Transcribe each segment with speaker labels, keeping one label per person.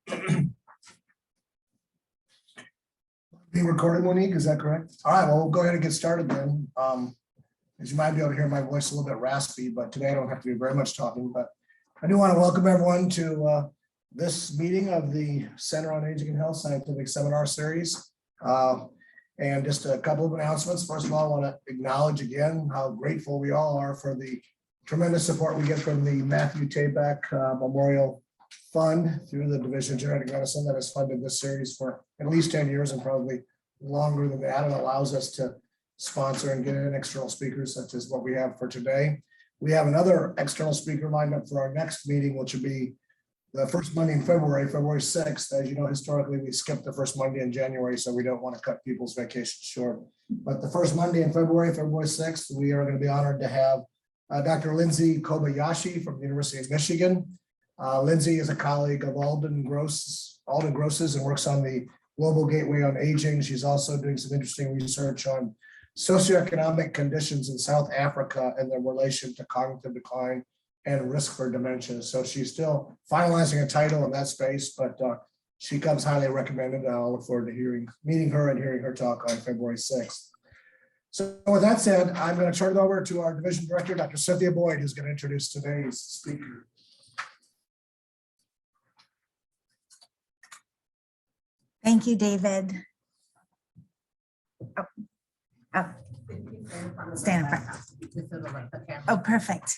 Speaker 1: Being recorded, Monique, is that correct? All right, well, we'll go ahead and get started then. As you might be able to hear, my voice a little bit raspy, but today I don't have to do very much talking, but I do want to welcome everyone to this meeting of the Center on Aging and Health Scientific Seminar Series. And just a couple of announcements. First of all, I want to acknowledge again how grateful we all are for the tremendous support we get from the Matthew Tabak Memorial Fund through the Division of Genetic Medicine that has funded this series for at least 10 years and probably longer than that. It allows us to sponsor and get in external speakers such as what we have for today. We have another external speaker lined up for our next meeting, which will be the first Monday in February, February 6th. As you know, historically, we skip the first Monday in January, so we don't want to cut people's vacation short. But the first Monday in February, February 6th, we are going to be honored to have Dr. Lindsay Kobayashi from the University of Michigan. Lindsay is a colleague of Alden Gross's and works on the Global Gateway on Aging. She's also doing some interesting research on socioeconomic conditions in South Africa and their relation to cognitive decline and risk for dementia. So she's still finalizing a title in that space, but she comes highly recommended. And I'll look forward to meeting her and hearing her talk on February 6th. So with that said, I'm going to turn it over to our division director, Dr. Cynthia Boyd, who's going to introduce today's speaker.
Speaker 2: Thank you, David. Stand in front. Oh, perfect.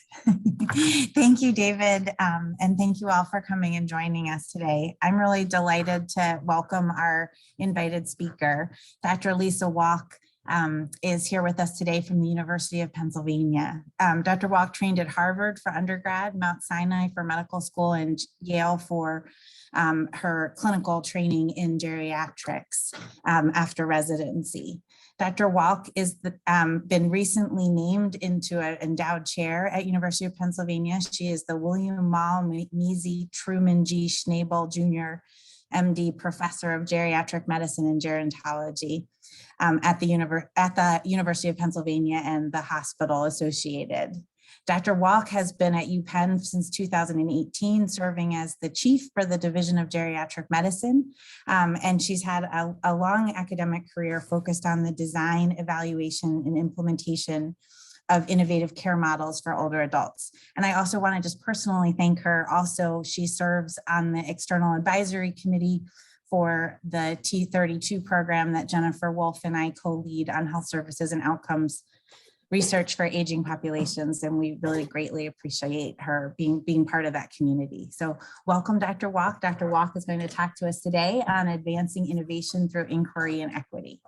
Speaker 2: Thank you, David. And thank you all for coming and joining us today. I'm really delighted to welcome our invited speaker. Dr. Lisa Walk is here with us today from the University of Pennsylvania. Dr. Walk trained at Harvard for undergrad, Mount Sinai for medical school, and Yale for her clinical training in geriatrics after residency. Dr. Walk is been recently named into an endowed chair at University of Pennsylvania. She is the William Measy Truman G. Schnabel Jr. MD Professor of Geriatric Medicine and Gerontology at the University of Pennsylvania and the hospital associated. Dr. Walk has been at UPenn since 2018, serving as the chief for the Division of Geriatric Medicine. And she's had a long academic career focused on the design, evaluation, and implementation of innovative care models for older adults. And I also want to just personally thank her. Also, she serves on the external advisory committee for the T32 program that Jennifer Wolf and I co-lead on health services and outcomes research for aging populations, and we really greatly appreciate her being part of that community. So welcome, Dr. Walk. Dr. Walk is going to talk to us today on advancing innovation through inquiry and equity.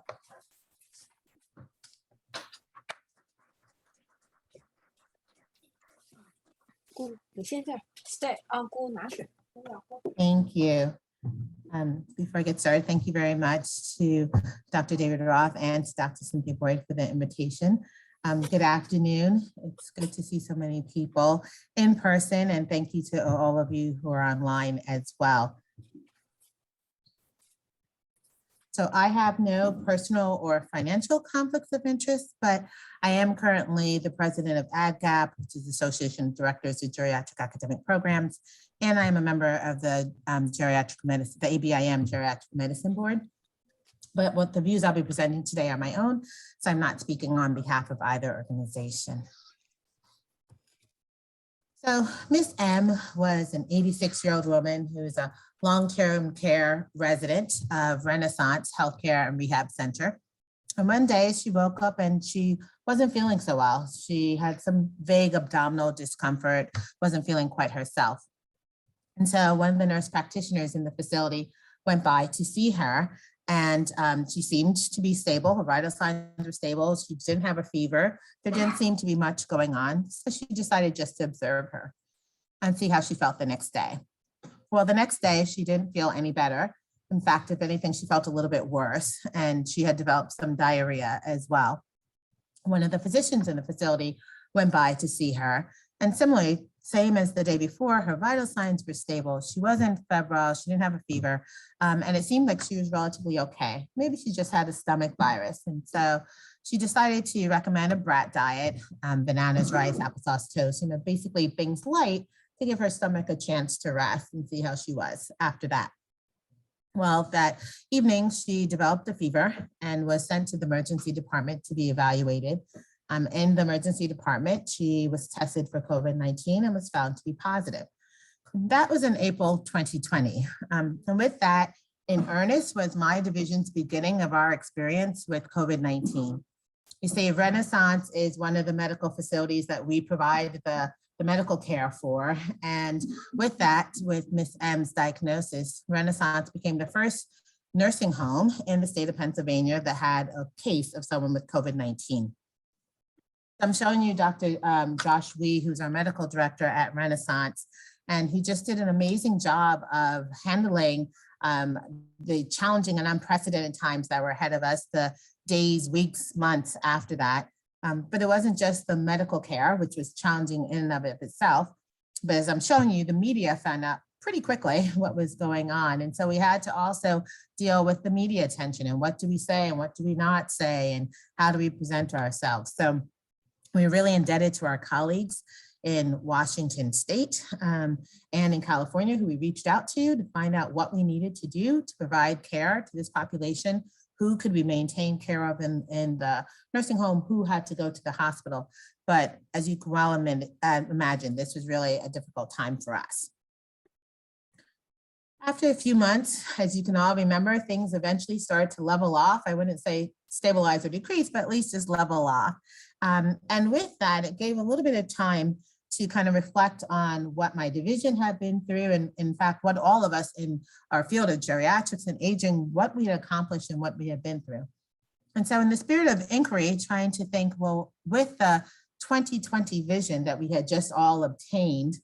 Speaker 3: Thank you. Before I get started, thank you very much to Dr. David Roth and to Dr. Cynthia Boyd for the invitation. Good afternoon. It's good to see so many people in person, and thank you to all of you who are online as well. So I have no personal or financial conflicts of interest, but I am currently the president of ADGAP, which is the Association of Directors of Geriatric Academic Programs, and I am a member of the Geriatric Medicine, the ABIM Geriatric Medicine Board. But what the views I'll be presenting today are my own, so I'm not speaking on behalf of either organization. So Ms. M was an 86-year-old woman who is a long-term care resident of Renaissance Healthcare and Rehab Center. And one day she woke up and she wasn't feeling so well. She had some vague abdominal discomfort, wasn't feeling quite herself. And so one of the nurse practitioners in the facility went by to see her, and she seemed to be stable. Her vital signs were stable. She didn't have a fever. There didn't seem to be much going on. So she decided just to observe her and see how she felt the next day. Well, the next day she didn't feel any better. In fact, if anything, she felt a little bit worse, and she had developed some diarrhea as well. One of the physicians in the facility went by to see her, and similarly, same as the day before, her vital signs were stable. She wasn't febrile, she didn't have a fever, and it seemed like she was relatively okay. Maybe she just had a stomach virus. And so she decided to recommend a brat diet, bananas, rice, applesauce, toast, basically things light to give her stomach a chance to rest and see how she was after that. Well, that evening, she developed a fever and was sent to the emergency department to be evaluated. In the emergency department, she was tested for COVID-19 and was found to be positive. That was in April 2020. And with that, in earnest was my division's beginning of our experience with COVID-19. You see, Renaissance is one of the medical facilities that we provide the medical care for. And with that, with Miss M's diagnosis, Renaissance became the first nursing home in the state of Pennsylvania that had a case of someone with COVID-19. I'm showing you Dr. Josh Wee, who's our medical director at Renaissance, and he just did an amazing job of handling the challenging and unprecedented times that were ahead of us, the days, weeks, months after that. But it wasn't just the medical care, which was challenging in and of itself, but as I'm showing you, the media found out pretty quickly what was going on. And so we had to also deal with the media attention and what do we say and what do we not say and how do we present ourselves. So we're really indebted to our colleagues in Washington State and in California who we reached out to find out what we needed to do to provide care to this population. Who could we maintain care of in the nursing home, who had to go to the hospital. But as you can well imagine, this was really a difficult time for us. After a few months, as you can all remember, things eventually started to level off. I wouldn't say stabilize or decrease, but at least just level off. And with that, it gave a little bit of time to kind of reflect on what my division had been through, and in fact, what all of us in our field of geriatrics and aging, what we had accomplished and what we had been through. And so in the spirit of inquiry, trying to think, well, with the 2020 vision that we had just all obtained,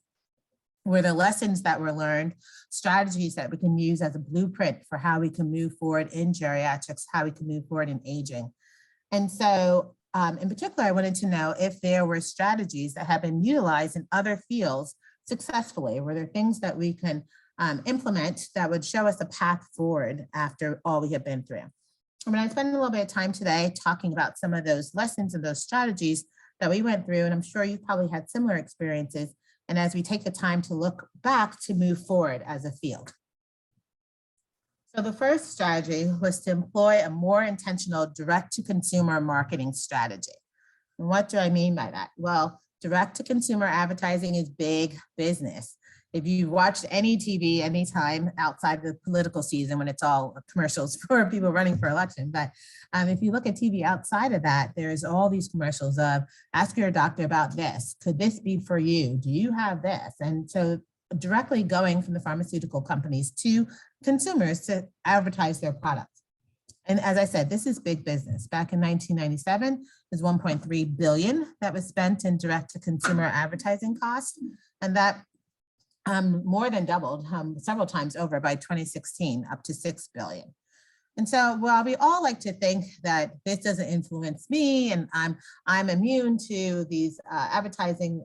Speaker 3: were the lessons that were learned, strategies that we can use as a blueprint for how we can move forward in geriatrics, how we can move forward in aging. And so in particular, I wanted to know if there were strategies that have been utilized in other fields successfully. Were there things that we can implement that would show us a path forward after all we have been through? I'm going to spend a little bit of time today talking about some of those lessons and those strategies that we went through, and I'm sure you probably had similar experiences. And as we take the time to look back to move forward as a field. So the first strategy was to employ a more intentional direct-to-consumer marketing strategy. And what do I mean by that? Well, direct-to-consumer advertising is big business. If you watched any TV anytime outside the political season when it's all commercials for people running for election, but if you look at TV outside of that, there's all these commercials of ask your doctor about this. Could this be for you? Do you have this? And so directly going from the pharmaceutical companies to consumers to advertise their products. And as I said, this is big business. Back in 1997, there's 1.3 billion that was spent in direct-to-consumer advertising costs, and that more than doubled several times over by 2016, up to 6 billion. And so while we all like to think that this doesn't influence me and I'm immune to these advertising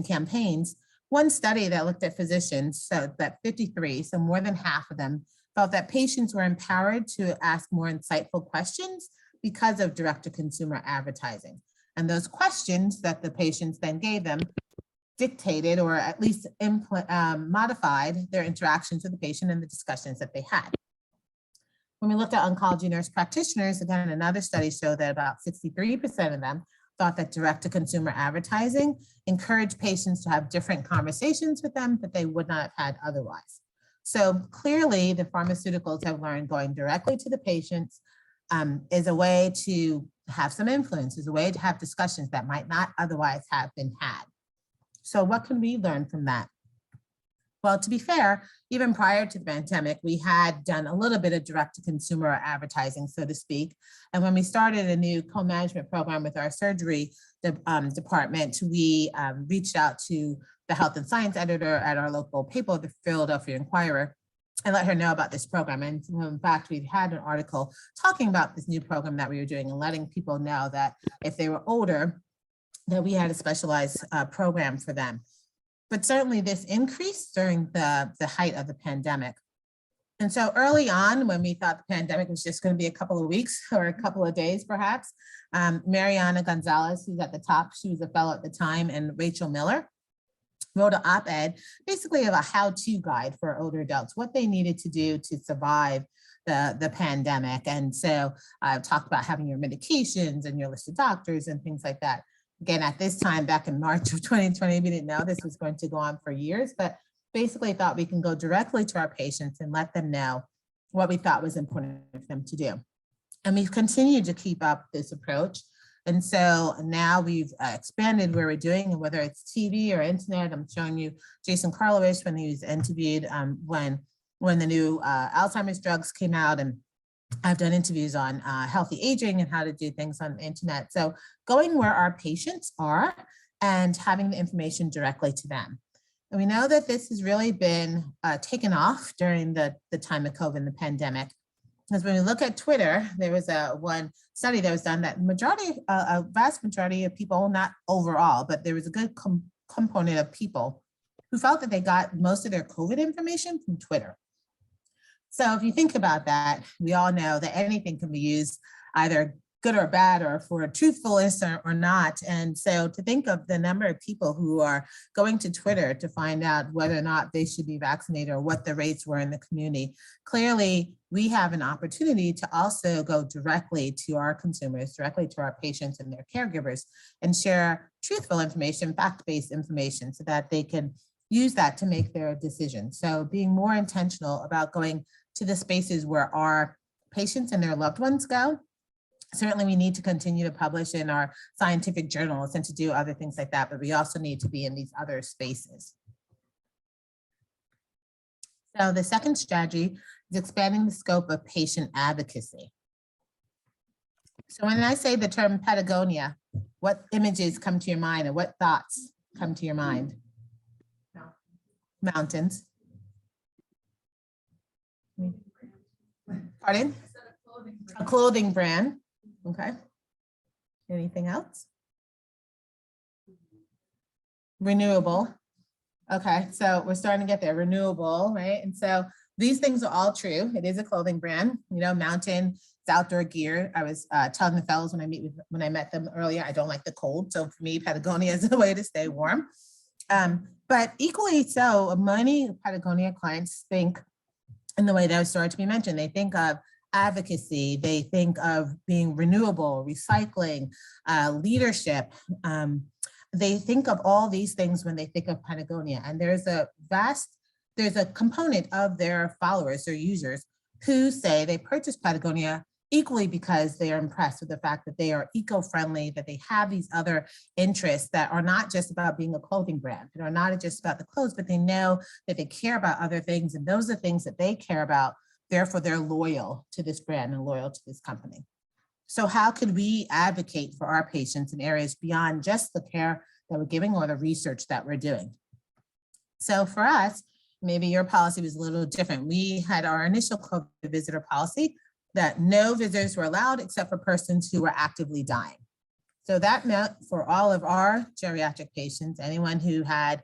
Speaker 3: campaigns, one study that looked at physicians showed that 53, so more than half of them, felt that patients were empowered to ask more insightful questions because of direct-to-consumer advertising. And those questions that the patients then gave them dictated or at least modified their interactions with the patient and the discussions that they had. When we looked at oncology nurse practitioners, again, another study showed that about 63% of them thought that direct-to-consumer advertising encouraged patients to have different conversations with them that they would not have had otherwise. So clearly the pharmaceuticals have learned going directly to the patients is a way to have some influence, is a way to have discussions that might not otherwise have been had. So what can we learn from that? Well, to be fair, even prior to the pandemic, we had done a little bit of direct-to-consumer advertising, so to speak. And when we started a new co-management program with our surgery department, we reached out to the health and science editor at our local paper, the Philadelphia Inquirer, and let her know about this program. And in fact, we've had an article talking about this new program that we were doing and letting people know that if they were older, that we had a specialized program for them. But certainly this increased during the height of the pandemic. And so early on, when we thought the pandemic was just going to be a couple of weeks or a couple of days, perhaps, Mariana Gonzalez, who's at the top, she was a fellow at the time, and Rachel Miller wrote an op-ed, basically of a how-to guide for older adults, what they needed to do to survive the pandemic. And so I've talked about having your medications and your list of doctors and things like that. Again, at this time, back in March of 2020, we didn't know this was going to go on for years, but basically thought we can go directly to our patients and let them know what we thought was important for them to do. And we've continued to keep up this approach. And so now we've expanded where we're doing, and whether it's TV or internet. I'm showing you Jason Karlowicz when he was interviewed when the new Alzheimer's drugs came out, and I've done interviews on healthy aging and how to do things on the internet. So going where our patients are and having the information directly to them. And we know that this has really been taken off during the time of COVID, the pandemic. Because when we look at Twitter, there was one study that was done that a vast majority of people, not overall, but there was a good component of people who felt that they got most of their COVID information from Twitter. So if you think about that, we all know that anything can be used either good or bad, or for truthfulness or not. And so to think of the number of people who are going to Twitter to find out whether or not they should be vaccinated or what the rates were in the community, clearly we have an opportunity to also go directly to our consumers, directly to our patients and their caregivers, and share truthful information, fact-based information, so that they can use that to make their decisions. So being more intentional about going to the spaces where our patients and their loved ones go. Certainly we need to continue to publish in our scientific journals and to do other things like that, but we also need to be in these other spaces. So the second strategy is expanding the scope of patient advocacy. So when I say the term Patagonia, what images come to your mind, and what thoughts come to your mind? Mountains. Pardon? A clothing brand. Okay. Anything else? Renewable. Okay, so we're starting to get there. Renewable, right? And so these things are all true. It is a clothing brand. You know, mountain, it's outdoor gear. I was telling the fellows when I met them earlier, I don't like the cold. So for me, Patagonia is a way to stay warm. But equally so, many Patagonia clients think in the way that was started to be mentioned. They think of advocacy, they think of being renewable, recycling, leadership. They think of all these things when they think of Patagonia. And there's a component of their followers, their users, who say they purchased Patagonia equally because they are impressed with the fact that they are eco-friendly, that they have these other interests that are not just about being a clothing brand, that are not just about the clothes, but they know that they care about other things, and those are things that they care about. Therefore, they're loyal to this brand and loyal to this company. So how could we advocate for our patients in areas beyond just the care that we're giving or the research that we're doing? So for us, maybe your policy was a little different. We had our initial COVID visitor policy that no visitors were allowed except for persons who were actively dying. So that meant for all of our geriatric patients, anyone who had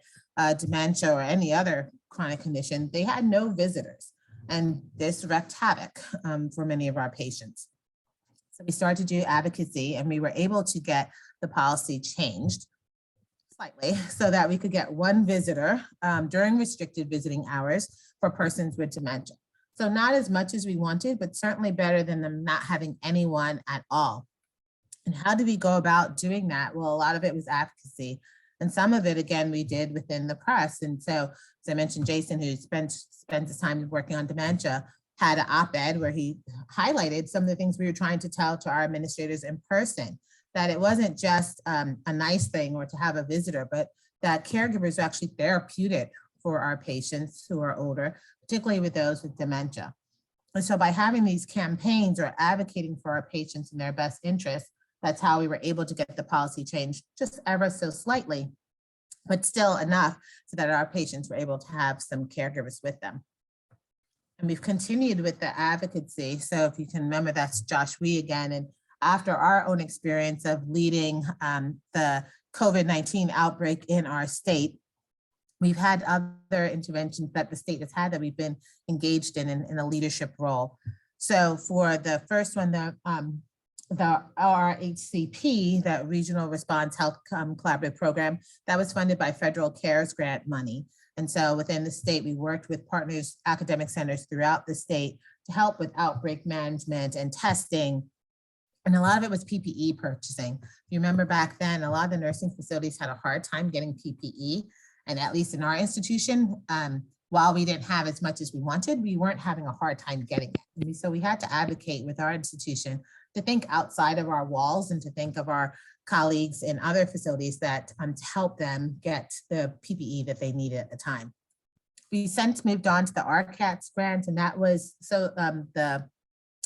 Speaker 3: dementia or any other chronic condition, they had no visitors. And this wreaked havoc for many of our patients. So we started to do advocacy, and we were able to get the policy changed slightly so that we could get one visitor during restricted visiting hours for persons with dementia. So not as much as we wanted, but certainly better than them not having anyone at all. And how do we go about doing that? Well, a lot of it was advocacy. And some of it, again, we did within the press. And so, as I mentioned, Jason, who spends his time working on dementia, had an op-ed where he highlighted some of the things we were trying to tell to our administrators in person, that it wasn't just a nice thing or to have a visitor, but that caregivers are actually therapeutic for our patients who are older, particularly with those with dementia. And so by having these campaigns or advocating for our patients in their best interests, that's how we were able to get the policy changed just ever so slightly, but still enough so that our patients were able to have some caregivers with them. And we've continued with the advocacy. So if you can remember, that's Josh Wee again. And after our own experience of leading the COVID-19 outbreak in our state, we've had other interventions that the state has had that we've been engaged in a leadership role. So for the first one, the the RHCP, that Regional Response Health Collaborative Program, that was funded by federal CARES grant money. And so within the state, we worked with partners, academic centers throughout the state to help with outbreak management and testing. And a lot of it was PPE purchasing. You remember back then, a lot of the nursing facilities had a hard time getting PPE. And at least in our institution, while we didn't have as much as we wanted, we weren't having a hard time getting it. And so we had to advocate with our institution to think outside of our walls and to think of our colleagues in other facilities that to help them get the PPE that they needed at the time. We since moved on to the RCATS grant, and that was, so the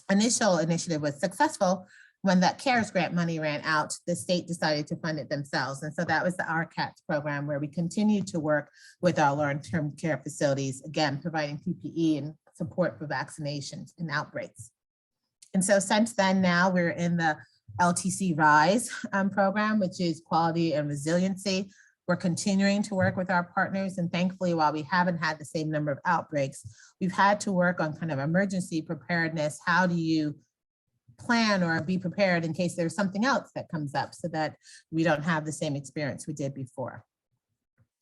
Speaker 3: initial initiative was successful. When that CARES grant money ran out, the state decided to fund it themselves. And so that was the RCATS program, where we continue to work with our long-term care facilities, again, providing PPE and support for vaccinations and outbreaks. And so since then, now we're in the LTC RISE program, which is quality and resiliency. We're continuing to work with our partners. And thankfully, while we haven't had the same number of outbreaks, we've had to work on kind of emergency preparedness. How do you plan or be prepared in case there's something else that comes up so that we don't have the same experience we did before?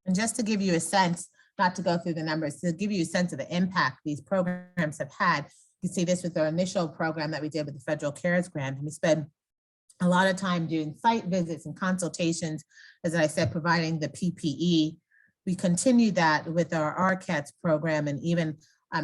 Speaker 3: And just to give you a sense, not to go through the numbers, to give you a sense of the impact these programs have had, you see this with our initial program that we did with the federal CARES grant. And we spent a lot of time doing site visits and consultations, as I said, providing the PPE. We continued that with our RCATS program, and even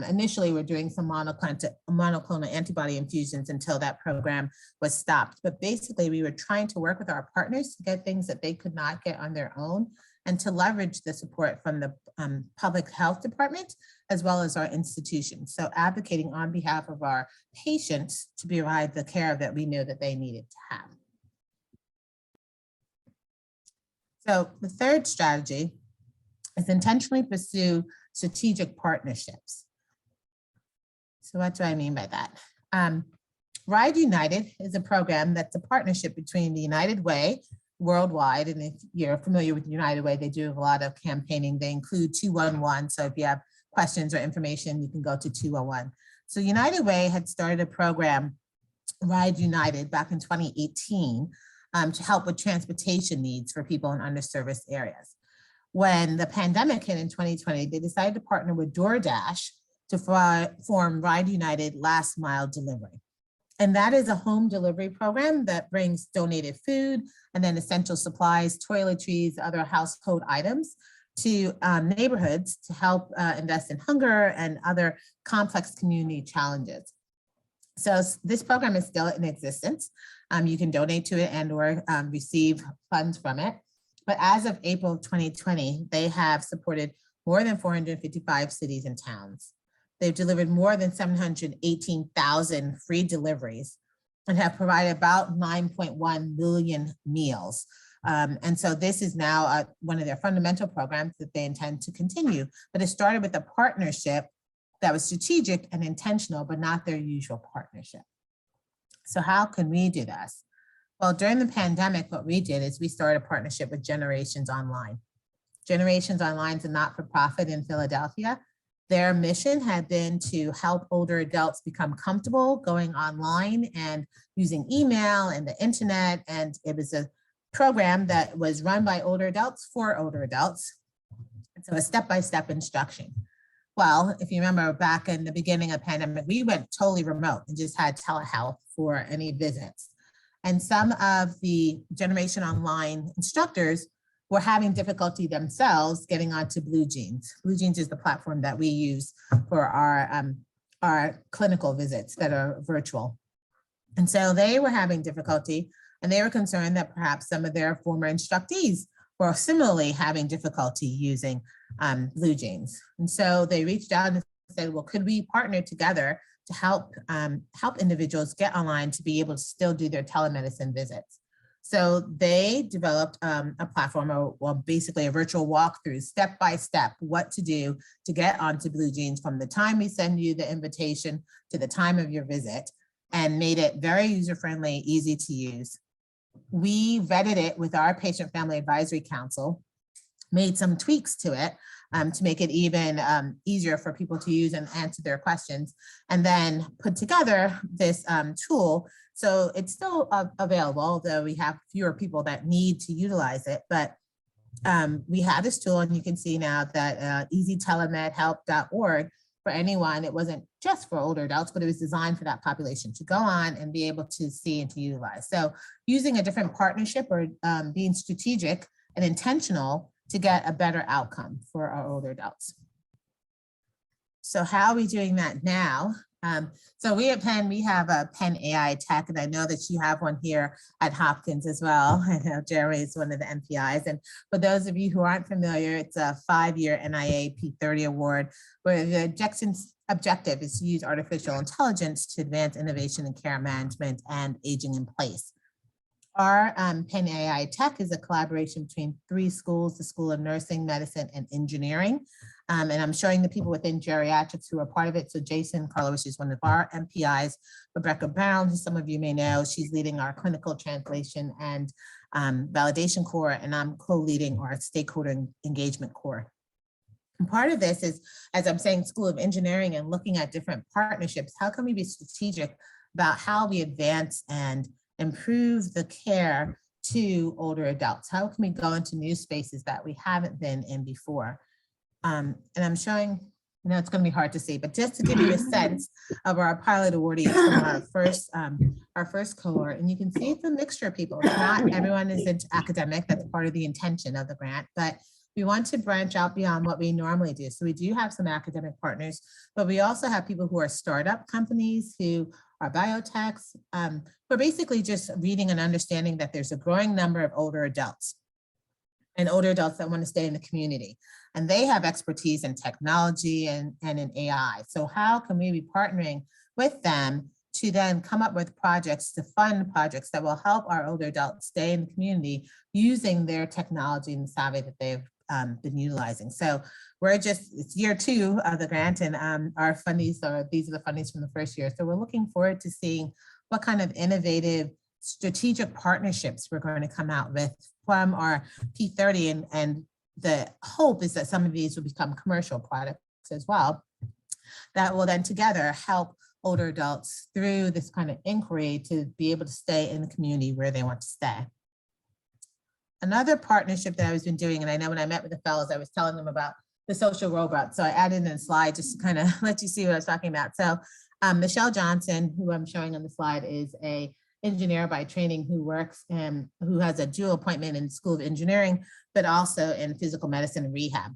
Speaker 3: initially we're doing some monoclonal antibody infusions until that program was stopped. But basically we were trying to work with our partners to get things that they could not get on their own, and to leverage the support from the public health department, as well as our institutions. So advocating on behalf of our patients to provide the care that we knew that they needed to have. So the third strategy is intentionally pursue strategic partnerships. So what do I mean by that? Ride United is a program that's a partnership between the United Way worldwide. And if you're familiar with United Way, they do a lot of campaigning. They include 211. So if you have questions or information, you can go to 211. So United Way had started a program, Ride United, back in 2018 to help with transportation needs for people in underserviced areas. When the pandemic hit in 2020, they decided to partner with DoorDash to form Ride United Last Mile Delivery. And that is a home delivery program that brings donated food and then essential supplies, toiletries, other household items to neighborhoods to help invest in hunger and other complex community challenges. So this program is still in existence. You can donate to it and or receive funds from it. But as of April of 2020, they have supported more than 455 cities and towns. They've delivered more than 718,000 free deliveries and have provided about 9.1 million meals. And so this is now one of their fundamental programs that they intend to continue. But it started with a partnership that was strategic and intentional, but not their usual partnership. So how can we do this? Well, during the pandemic, what we did is we started a partnership with Generations Online. Generations Online is a not-for-profit in Philadelphia. Their mission had been to help older adults become comfortable going online and using email and the internet. And it was a program that was run by older adults for older adults. And so a step-by-step instruction. Well, if you remember back in the beginning of the pandemic, we went totally remote and just had telehealth for any visits. And some of the Generation Online instructors were having difficulty themselves getting onto BlueJeans. BlueJeans is the platform that we use for our clinical visits that are virtual. And so they were having difficulty, and they were concerned that perhaps some of their former instructees were similarly having difficulty using BlueJeans. And so they reached out and said, well, could we partner together to help individuals get online to be able to still do their telemedicine visits? So they developed a platform, or basically a virtual walkthrough, step-by-step, what to do to get onto BlueJeans from the time we send you the invitation to the time of your visit, and made it very user-friendly, easy to use. We vetted it with our Patient Family Advisory Council, made some tweaks to it, to make it even easier for people to use and answer their questions, and then put together this tool. So it's still available, although we have fewer people that need to utilize it. But we have this tool, and you can see now that easytelemedhelp.org for anyone. It wasn't just for older adults, but it was designed for that population to go on and be able to see and to utilize. So using a different partnership or being strategic and intentional to get a better outcome for our older adults. So how are we doing that now? So we at Penn, we have a Penn AI Tech, and I know that you have one here at Hopkins as well. I know Jeremy is one of the MPIs. And for those of you who aren't familiar, it's a 5-year NIA P30 award, where the objective is to use artificial intelligence to advance innovation in care management and aging in place. Our Penn AI Tech is a collaboration between 3 schools, the School of Nursing, Medicine, and Engineering. And I'm showing the people within geriatrics who are part of it. So Jason Karlowicz is one of our MPIs. Rebecca Brown, who some of you may know, she's leading our clinical translation and validation core, and I'm co-leading our stakeholder engagement core. And part of this is, as I'm saying, School of Engineering and looking at different partnerships. How can we be strategic about how we advance and improve the care to older adults? How can we go into new spaces that we haven't been in before? And I'm showing, I know it's going to be hard to see, but just to give you a sense of our pilot awardees from our first cohort, and you can see it's a mixture of people. Not everyone is into academic. That's part of the intention of the grant, but we want to branch out beyond what we normally do. So we do have some academic partners, but we also have people who are startup companies, who are biotechs. We're basically just reading and understanding that there's a growing number of older adults and older adults that want to stay in the community. And they have expertise in technology and in AI. So how can we be partnering with them to then come up with projects, to fund projects that will help our older adults stay in the community using their technology and savvy that they've been utilizing. So we're just, it's year 2 of the grant, and our fundies are, these are the fundies from the first year. So we're looking forward to seeing what kind of innovative strategic partnerships we're going to come out with from our P30, and the hope is that some of these will become commercial products as well that will then together help older adults through this kind of inquiry to be able to stay in the community where they want to stay. Another partnership that I was been doing, and I know when I met with the fellows, I was telling them about the social robot. So I added in a slide just to kind of let you see what I was talking about. So Michelle Johnson, who I'm showing on the slide, is a engineer by training who works and who has a dual appointment in the School of Engineering, but also in physical medicine and rehab.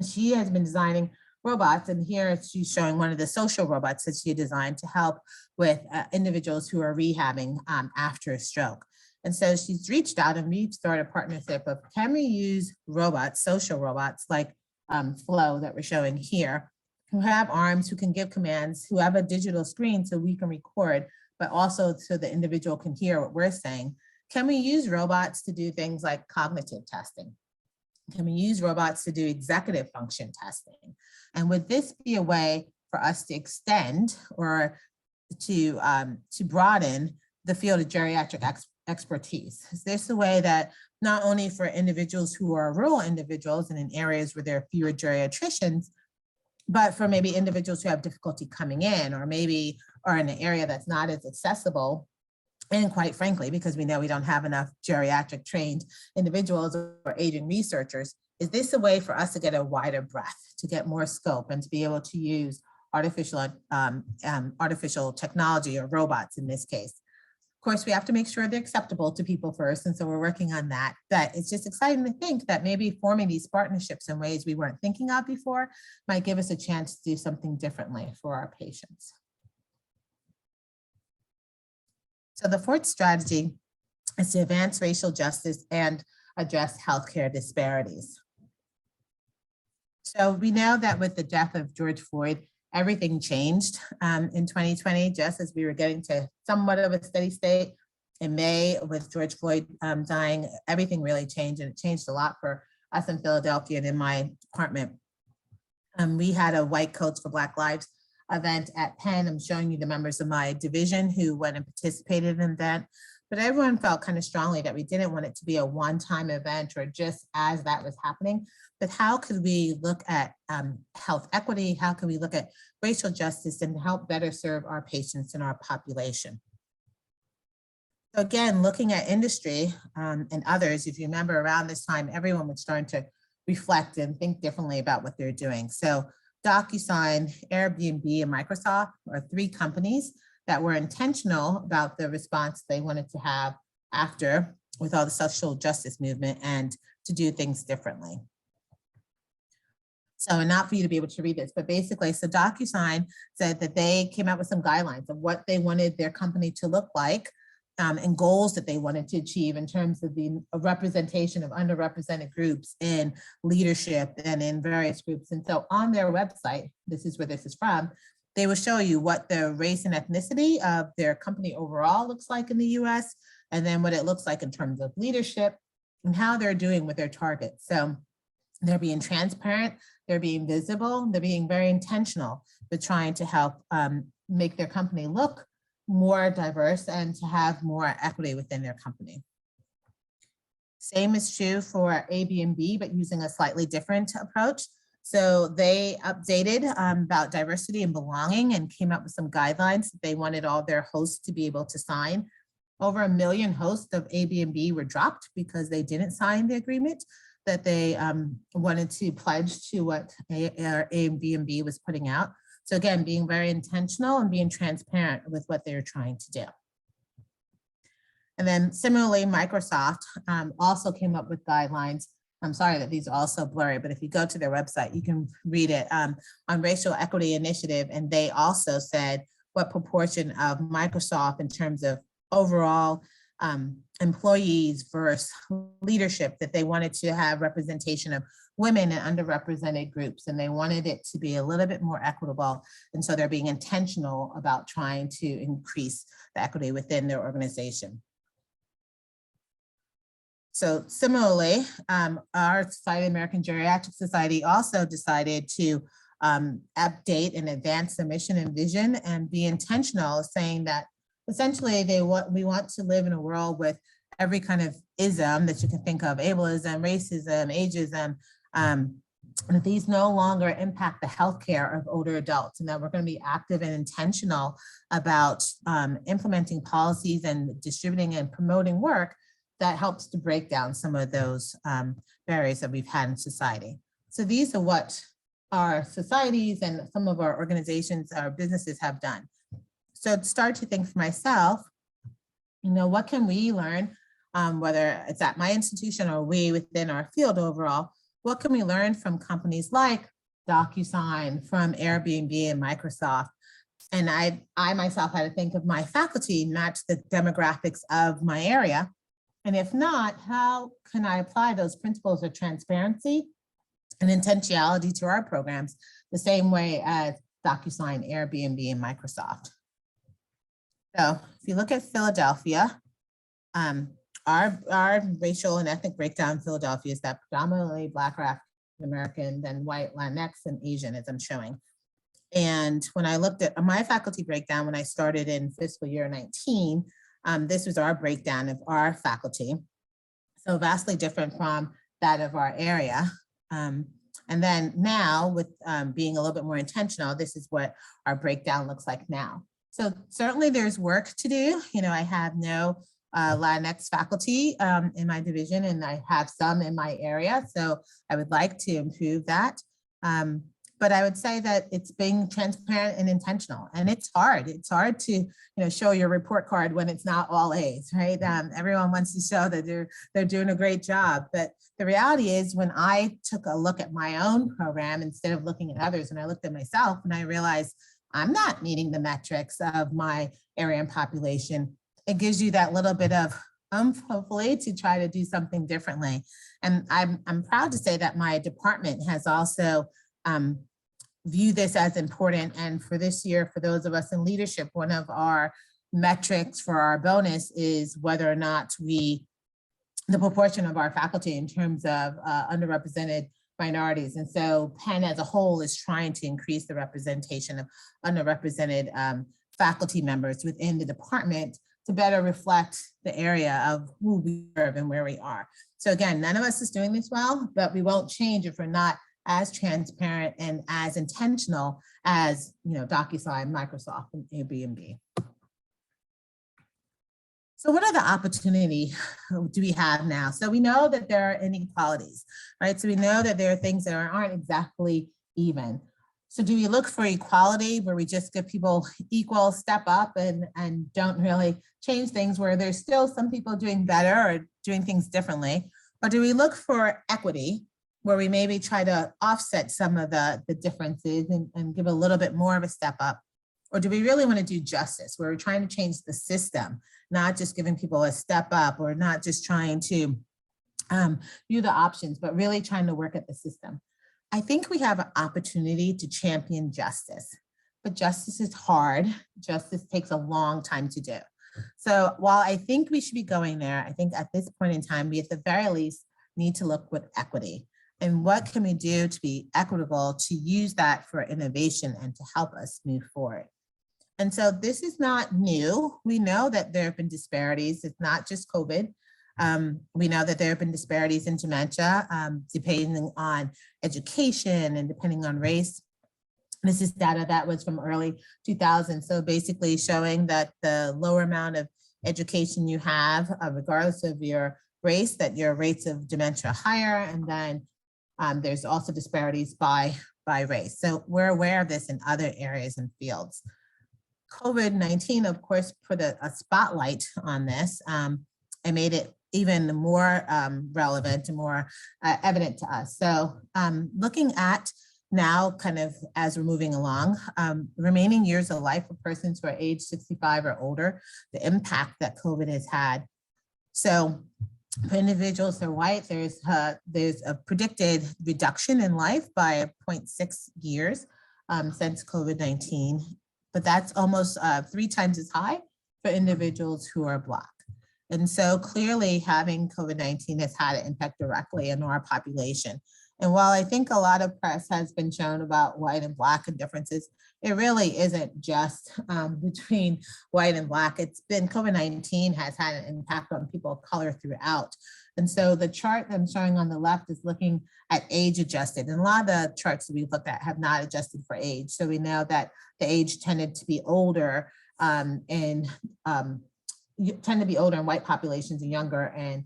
Speaker 3: She has been designing robots, and here she's showing one of the social robots that she designed to help with individuals who are rehabbing after a stroke. And so she's reached out, and we've started a partnership of, can we use robots, social robots like Flo that we're showing here, who have arms, who can give commands, who have a digital screen so we can record, but also so the individual can hear what we're saying. Can we use robots to do things like cognitive testing? Can we use robots to do executive function testing? And would this be a way for us to extend or to broaden the field of geriatric expertise? Is this a way that not only for individuals who are rural individuals and in areas where there are fewer geriatricians, but for maybe individuals who have difficulty coming in, or maybe are in an area that's not as accessible, and quite frankly, because we know we don't have enough geriatric trained individuals or aging researchers, is this a way for us to get a wider breadth, to get more scope, and to be able to use artificial technology or robots in this case? Of course, we have to make sure they're acceptable to people first, and so we're working on that. But it's just exciting to think that maybe forming these partnerships in ways we weren't thinking of before might give us a chance to do something differently for our patients. So the 4th strategy is to advance racial justice and address healthcare disparities. So we know that with the death of George Floyd, everything changed in 2020, just as we were getting to somewhat of a steady state. In May, with George Floyd dying, everything really changed, and it changed a lot for us in Philadelphia and in my department. We had a White Coats for Black Lives event at Penn. I'm showing you the members of my division who went and participated in that. but everyone felt kind of strongly that we didn't want it to be a one-time event or just as that was happening, but how could we look at health equity? How can we look at racial justice and help better serve our patients and our population? So again, looking at industry and others, if you remember around this time, everyone was starting to reflect and think differently about what they're doing. So DocuSign, Airbnb, and Microsoft are three companies that were intentional about the response they wanted to have after with all the social justice movement and to do things differently. So, and not for you to be able to read this, but basically, so DocuSign said that they came out with some guidelines of what they wanted their company to look like and goals that they wanted to achieve in terms of the representation of underrepresented groups in leadership and in various groups. And so on their website, this is where this is from, they will show you what the race and ethnicity of their company overall looks like in the US, and then what it looks like in terms of leadership and how they're doing with their targets. So they're being transparent, they're being visible, they're being very intentional with trying to help make their company look more diverse and to have more equity within their company. Same is true for Airbnb, but using a slightly different approach. So they updated about diversity and belonging and came up with some guidelines that they wanted all their hosts to be able to sign. Over 1 million hosts of Airbnb were dropped because they didn't sign the agreement that they wanted to pledge to what Airbnb was putting out. So again, being very intentional and being transparent with what they're trying to do. And then similarly, Microsoft also came up with guidelines. I'm sorry that these are also blurry, but if you go to their website, you can read it on racial equity initiative. And they also said what proportion of Microsoft in terms of overall employees versus leadership that they wanted to have representation of women and underrepresented groups, and they wanted it to be a little bit more equitable. And so they're being intentional about trying to increase the equity within their organization. So similarly, our Society, American Geriatric Society also decided to update and advance the mission and vision and be intentional, saying that essentially we want to live in a world with every kind of ism that you can think of, ableism, racism, ageism, that these no longer impact the healthcare of older adults, and that we're going to be active and intentional about implementing policies and distributing and promoting work that helps to break down some of those barriers that we've had in society. So these are what our societies and some of our organizations, our businesses have done. So to start to think for myself, you know, what can we learn, whether it's at my institution or we within our field overall, what can we learn from companies like DocuSign, from Airbnb and Microsoft? And I myself had to think of my faculty, match the demographics of my area. And if not, how can I apply those principles of transparency and intentionality to our programs the same way as DocuSign, Airbnb, and Microsoft? So if you look at Philadelphia, our racial and ethnic breakdown in Philadelphia is that predominantly Black or African American, then white, Latinx, and Asian, as I'm showing. And when I looked at my faculty breakdown, when I started in fiscal year 19, this was our breakdown of our faculty. So vastly different from that of our area. And then now with being a little bit more intentional, this is what our breakdown looks like now. So certainly there's work to do. You know, I have no Latinx faculty in my division, and I have some in my area. So I would like to improve that. But I would say that it's being transparent and intentional, and it's hard. It's hard to, you know, show your report card when it's not all A's, right? Everyone wants to show that they're doing a great job. But the reality is, when I took a look at my own program instead of looking at others, and I looked at myself and I realized I'm not meeting the metrics of my area and population, it gives you that little bit of hopefully to try to do something differently. And I'm proud to say that my department has also view this as important. And for this year, for those of us in leadership, one of our metrics for our bonus is whether or not the proportion of our faculty in terms of underrepresented minorities. And so Penn as a whole is trying to increase the representation of underrepresented faculty members within the department to better reflect the area of who we serve and where we are. So again, none of us is doing this well, but we won't change if we're not as transparent and as intentional as, DocuSign, Microsoft, and Airbnb. So what are the opportunity do we have now? So we know that there are inequalities, right? So we know that there are things that aren't exactly even. So do we look for equality where we just give people equal step up and don't really change things, where there's still some people doing better or doing things differently? Or do we look for equity where we maybe try to offset some of the differences and give a little bit more of a step up? Or do we really want to do justice, where we're trying to change the system, not just giving people a step up, or not just trying to view the options, but really trying to work at the system? I think we have an opportunity to champion justice, but justice is hard. Justice takes a long time to do. So while I think we should be going there, I think at this point in time, we at the very least need to look with equity. And what can we do to be equitable, to use that for innovation and to help us move forward? And so this is not new. We know that there have been disparities. It's not just COVID. We know that there have been disparities in dementia, depending on education and depending on race. This is data that was from early 2000s. So basically showing that the lower amount of education you have, regardless of your race, that your rates of dementia are higher. And then there's also disparities by race. So we're aware of this in other areas and fields. COVID-19, of course, put a spotlight on this and made it even more relevant and more evident to us. So looking at now, kind of as we're moving along, remaining years of life for persons who are age 65 or older, the impact that COVID has had. So for individuals who are white, there's a predicted reduction in life by 0.6 years since COVID-19, but that's almost 3 times as high for individuals who are Black. And so clearly having COVID-19 has had an impact directly on our population. And while I think a lot of press has been shown about white and Black and differences, it really isn't just between white and Black. It's been COVID-19 has had an impact on people of color throughout. And so the chart I'm showing on the left is looking at age adjusted. And a lot of the charts that we've looked at have not adjusted for age. So we know that the age tended to be older tend to be older in white populations and younger and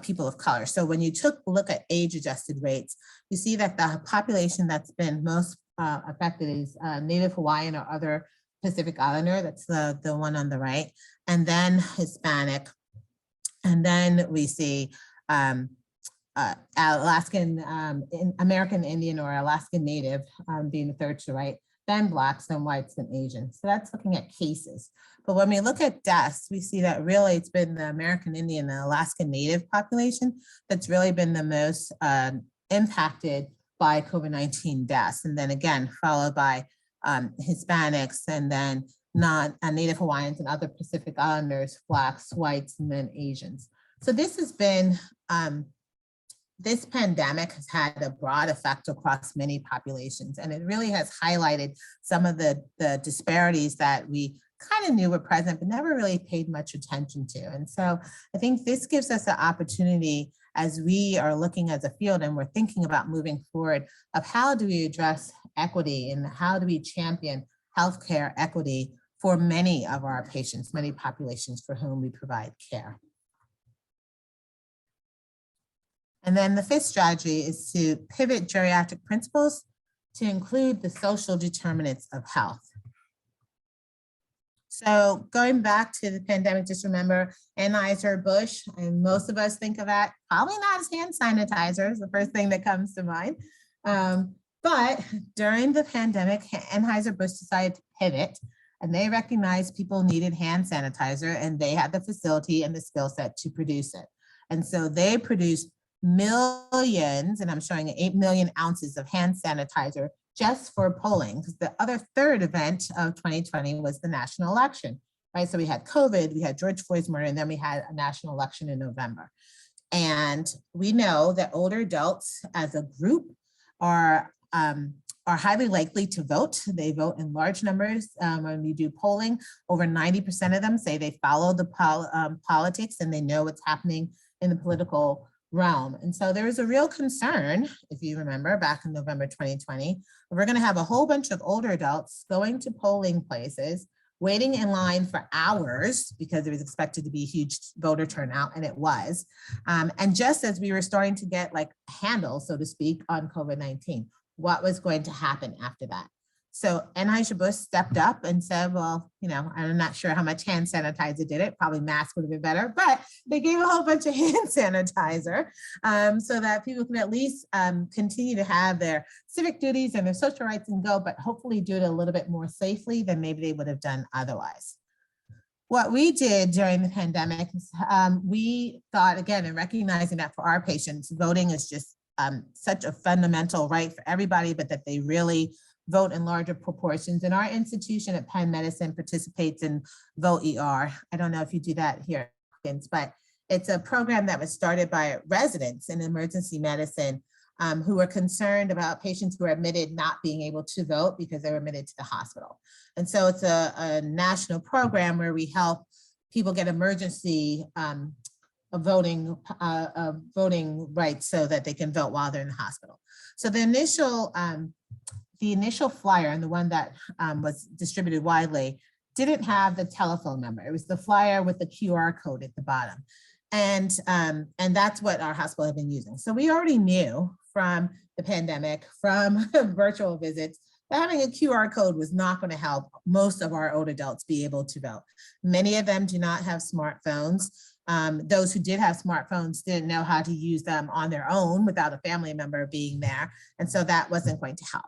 Speaker 3: people of color. So when you look at age adjusted rates, you see that the population that's been most affected is Native Hawaiian or other Pacific Islander. That's the one on the right. And then Hispanic. And then we see Alaskan, American Indian or Alaskan Native being the third to the right, then Blacks, then whites, then Asians. So that's looking at cases. But when we look at deaths, we see that really it's been the American Indian, the Alaskan Native population that's really been the most impacted by COVID-19 deaths. And then again, followed by Hispanics, and then Native Hawaiians and other Pacific Islanders, Blacks, whites, and then Asians. So this has been, this pandemic has had a broad effect across many populations, and it really has highlighted some of the disparities that we kind of knew were present, but never really paid much attention to. And so I think this gives us an opportunity as we are looking as a field and we're thinking about moving forward of how do we address equity and how do we champion healthcare equity for many of our patients, many populations for whom we provide care. And then the 5th strategy is to pivot geriatric principles to include the social determinants of health. So going back to the pandemic, just remember Anheuser-Busch, and most of us think of that probably not as hand sanitizer is the first thing that comes to mind. But during the pandemic, Anheuser-Busch decided to pivot, and they recognized people needed hand sanitizer, and they had the facility and the skill set to produce it. And so they produced millions, and I'm showing 8 million ounces of hand sanitizer just for polling, because the other third event of 2020 was the national election, right? So we had COVID, we had George Floyd's murder, and then we had a national election in November. And we know that older adults as a group are are highly likely to vote. They vote in large numbers. When we do polling, over 90% of them say they follow the politics and they know what's happening in the political realm. And so there is a real concern, if you remember back in November 2020, we're going to have a whole bunch of older adults going to polling places, waiting in line for hours because it was expected to be a huge voter turnout, and it was. And just as we were starting to get like a handle, so to speak, on COVID-19, what was going to happen after that? So Anheuser-Busch stepped up and said, well, you know, I'm not sure how much hand sanitizer did it. Probably mask would have been better, but they gave a whole bunch of hand sanitizer so that people can at least continue to have their civic duties and their social rights and go, but hopefully do it a little bit more safely than maybe they would have done otherwise. What we did during the pandemic is we thought, again, and recognizing that for our patients, voting is just such a fundamental right for everybody, but that they really vote in larger proportions. And our institution at Penn Medicine participates in Vote ER. I don't know if you do that here at Hopkins, but it's a program that was started by residents in emergency medicine who were concerned about patients who were admitted not being able to vote because they were admitted to the hospital. And so it's a national program where we help people get emergency voting rights so that they can vote while they're in the hospital. So the initial flyer, and the one that was distributed widely, didn't have the telephone number. It was the flyer with the QR code at the bottom. And that's what our hospital had been using. So we already knew from the pandemic, from virtual visits, that having a QR code was not going to help most of our old adults be able to vote. Many of them do not have smartphones. Those who did have smartphones didn't know how to use them on their own without a family member being there. And so that wasn't going to help.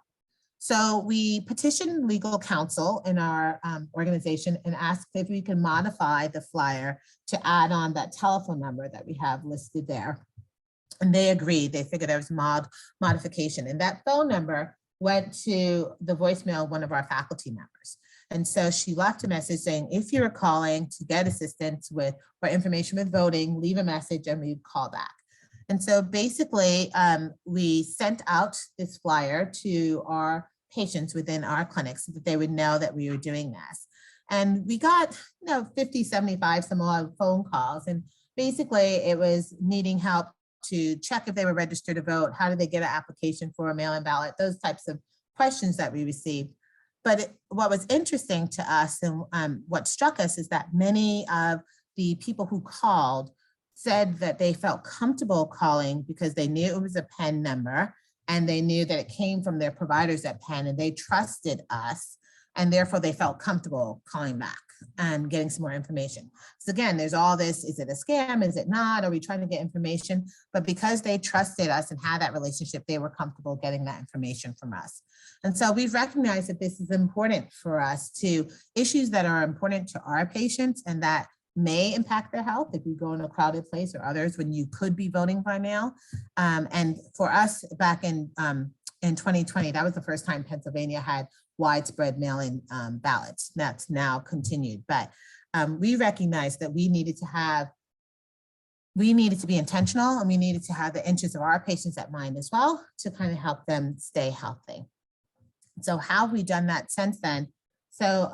Speaker 3: So we petitioned legal counsel in our organization and asked if we can modify the flyer to add on that telephone number that we have listed there. And they agreed. They figured there was modification. And that phone number went to the voicemail of one of our faculty members. And so she left a message saying, if you're calling to get assistance with or information with voting, leave a message and we'd call back. And so basically, we sent out this flyer to our patients within our clinics so that they would know that we were doing this. And we got 50, 75 some odd phone calls. And basically it was needing help to check if they were registered to vote, how did they get an application for a mail-in ballot, those types of questions that we received. But what was interesting to us and what struck us is that many of the people who called said that they felt comfortable calling because they knew it was a Penn number and they knew that it came from their providers at Penn and they trusted us, and therefore they felt comfortable calling back and getting some more information. So again, there's all this, is it a scam? Is it not? Are we trying to get information? But because they trusted us and had that relationship, they were comfortable getting that information from us. And so we've recognized that this is important for us to issues that are important to our patients and that may impact their health if you go in a crowded place or others when you could be voting by mail. And for us back in 2020, that was the first time Pennsylvania had widespread mail-in ballots. That's now continued, but we recognized that we needed to be intentional and we needed to have the interests of our patients at mind as well to kind of help them stay healthy. So how have we done that since then? So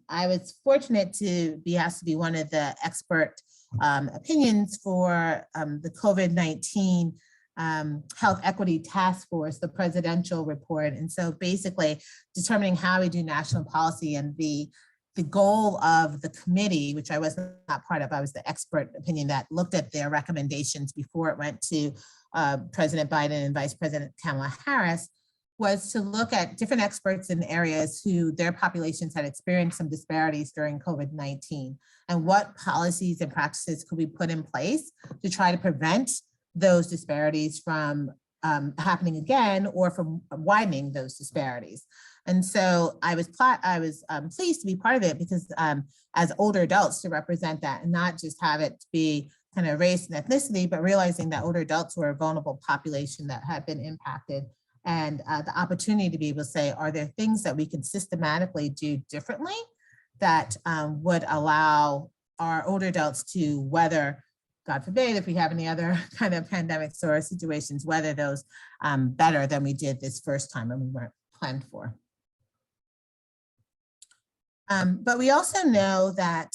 Speaker 3: I was fortunate to be asked to be one of the expert opinions for the COVID-19 Health Equity Task Force, the presidential report. And so basically determining how we do national policy, and the goal of the committee, which I was not part of, I was the expert opinion that looked at their recommendations before it went to President Biden and Vice President Kamala Harris, was to look at different experts in areas who their populations had experienced some disparities during COVID-19 and what policies and practices could we put in place to try to prevent those disparities from happening again or from widening those disparities. And so I was pleased to be part of it because as older adults to represent that and not just have it be kind of race and ethnicity, but realizing that older adults were a vulnerable population that had been impacted, and the opportunity to be able to say, are there things that we can systematically do differently that would allow our older adults to weather, God forbid, if we have any other kind of pandemics or situations, weather those better than we did this first time when we weren't planned for. But we also know that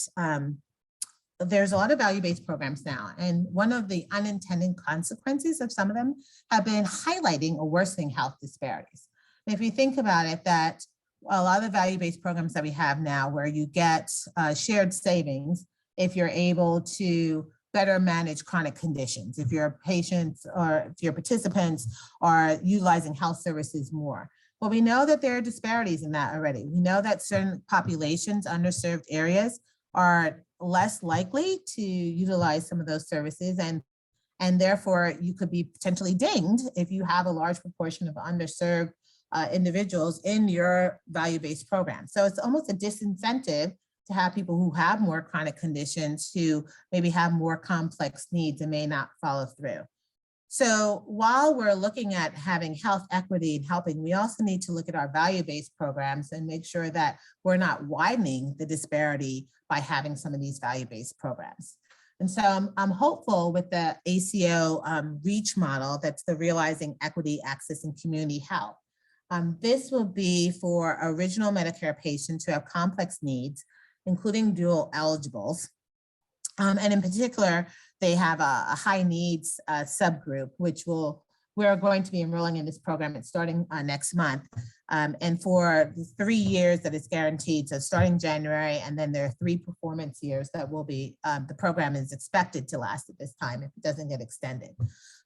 Speaker 3: there's a lot of value-based programs now, and one of the unintended consequences of some of them have been highlighting or worsening health disparities. And if you think about it, that a lot of the value-based programs that we have now, where you get shared savings if you're able to better manage chronic conditions, if your patients or if your participants are utilizing health services more. Well, we know that there are disparities in that already. We know that certain populations, underserved areas, are less likely to utilize some of those services, and therefore you could be potentially dinged if you have a large proportion of underserved individuals in your value-based program. So it's almost a disincentive to have people who have more chronic conditions, who maybe have more complex needs and may not follow through. So while we're looking at having health equity and helping, we also need to look at our value-based programs and make sure that we're not widening the disparity by having some of these value-based programs. And so I'm hopeful with the ACO REACH model, that's the Realizing Equity, Access, and Community Health. This will be for original Medicare patients who have complex needs, including dual eligibles. And in particular, they have a high needs subgroup, which we're going to be enrolling in this program. It's starting next month. And for the 3 years that it's guaranteed, so starting January, and then there are 3 performance years that will be, the program is expected to last at this time if it doesn't get extended.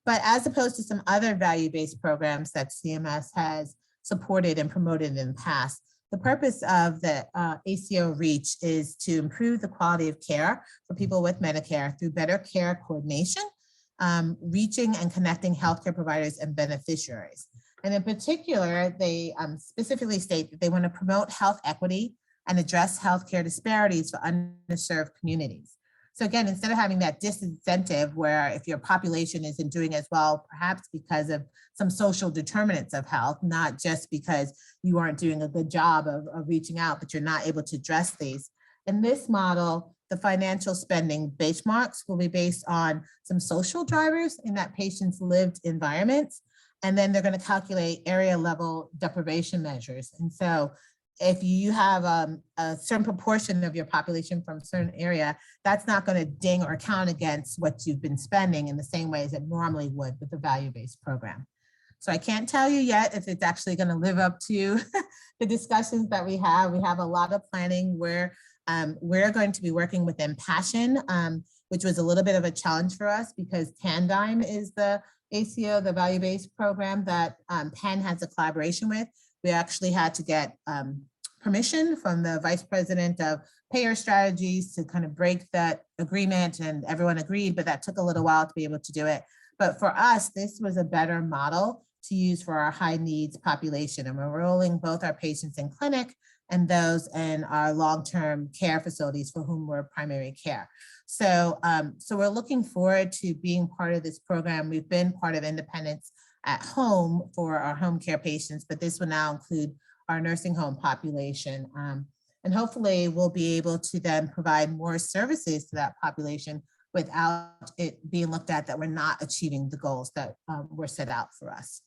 Speaker 3: But as opposed to some other value-based programs that CMS has supported and promoted in the past, the purpose of the ACO REACH is to improve the quality of care for people with Medicare through better care coordination, reaching and connecting healthcare providers and beneficiaries. And in particular, they specifically state that they want to promote health equity and address healthcare disparities for underserved communities. So again, instead of having that disincentive where if your population isn't doing as well, perhaps because of some social determinants of health, not just because you aren't doing a good job of reaching out, but you're not able to address these. In this model, the financial spending benchmarks will be based on some social drivers in that patient's lived environments. And then they're going to calculate area level deprivation measures. And so if you have a certain proportion of your population from a certain area, that's not going to ding or count against what you've been spending in the same way as it normally would with the value-based program. So I can't tell you yet if it's actually going to live up to the discussions that we have. We have a lot of planning where we're going to be working with Impassion, which was a little bit of a challenge for us because Pandyme is the ACO, the value-based program that Penn has a collaboration with. We actually had to get permission from the Vice President of Payer Strategies to kind of break that agreement, and everyone agreed, but that took a little while to be able to do it. But for us, this was a better model to use for our high needs population, and we're enrolling both our patients in clinic and those in our long-term care facilities for whom we're primary care. So, so we're looking forward to being part of this program. We've been part of Independence at Home for our home care patients, but this will now include our nursing home population. And hopefully we'll be able to then provide more services to that population without it being looked at that we're not achieving the goals that were set out for us.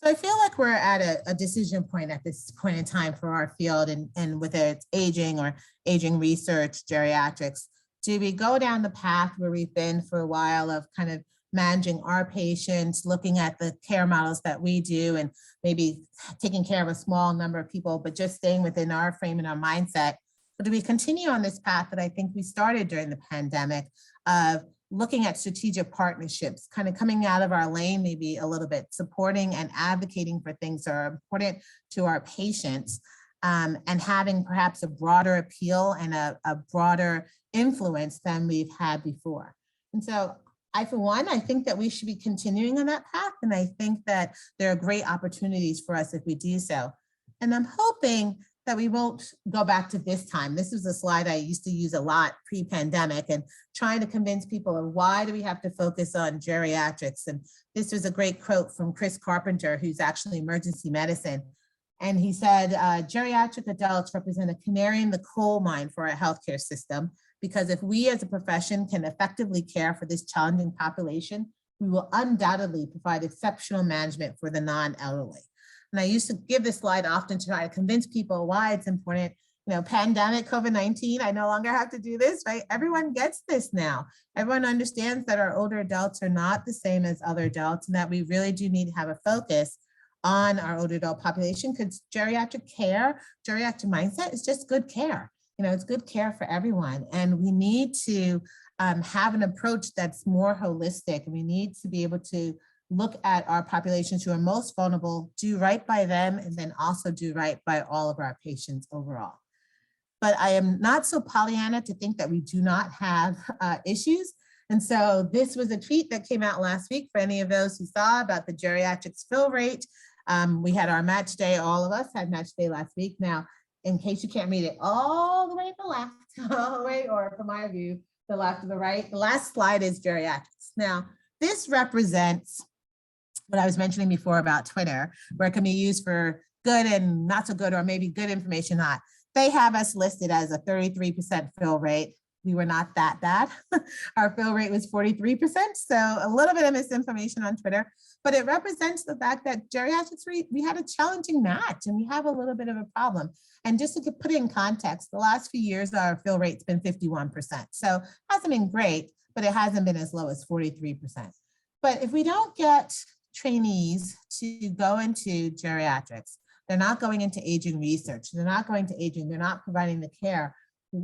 Speaker 3: So I feel like we're at a decision point at this point in time for our field, and whether it's aging or aging research, geriatrics. Do we go down the path where we've been for a while of kind of managing our patients, looking at the care models that we do, and maybe taking care of a small number of people, but just staying within our frame and our mindset? But do we continue on this path that I think we started during the pandemic of looking at strategic partnerships, kind of coming out of our lane, maybe a little bit, supporting and advocating for things that are important to our patients, and having perhaps a broader appeal and a broader influence than we've had before? And so for one, I think that we should be continuing on that path. And I think that there are great opportunities for us if we do so. And I'm hoping that we won't go back to this time. This was a slide I used to use a lot pre-pandemic, and trying to convince people of why do we have to focus on geriatrics. And this was a great quote from Chris Carpenter, who's actually emergency medicine. And he said, geriatric adults represent a canary in the coal mine for our healthcare system, because if we as a profession can effectively care for this challenging population, we will undoubtedly provide exceptional management for the non-elderly. And I used to give this slide often to try to convince people why it's important. Pandemic COVID-19, I no longer have to do this, right? Everyone gets this now. Everyone understands that our older adults are not the same as other adults and that we really do need to have a focus on our older adult population, because geriatric care, geriatric mindset is just good care. It's good care for everyone. And we need to have an approach that's more holistic. And we need to be able to look at our populations who are most vulnerable, do right by them, and then also do right by all of our patients overall. But I am not so Pollyanna to think that we do not have issues. And so this was a tweet that came out last week for any of those who saw about the geriatrics fill rate. We had our match day, all of us had match day last week. Now, in case you can't read it all the way to the left, all the way, or from my view, the left to the right, the last slide is geriatrics. Now, this represents what I was mentioning before about Twitter, where it can be used for good and not so good, or maybe good information, not. They have us listed as a 33% fill rate. We were not that bad. Our fill rate was 43%. So a little bit of misinformation on Twitter, but it represents the fact that geriatrics, we had a challenging match and we have a little bit of a problem. And just to put it in context, the last few years, our fill rate's been 51%. So it hasn't been great, but it hasn't been as low as 43%. But if we don't get trainees to go into geriatrics, they're not going into aging research, they're not going to aging, they're not providing the care,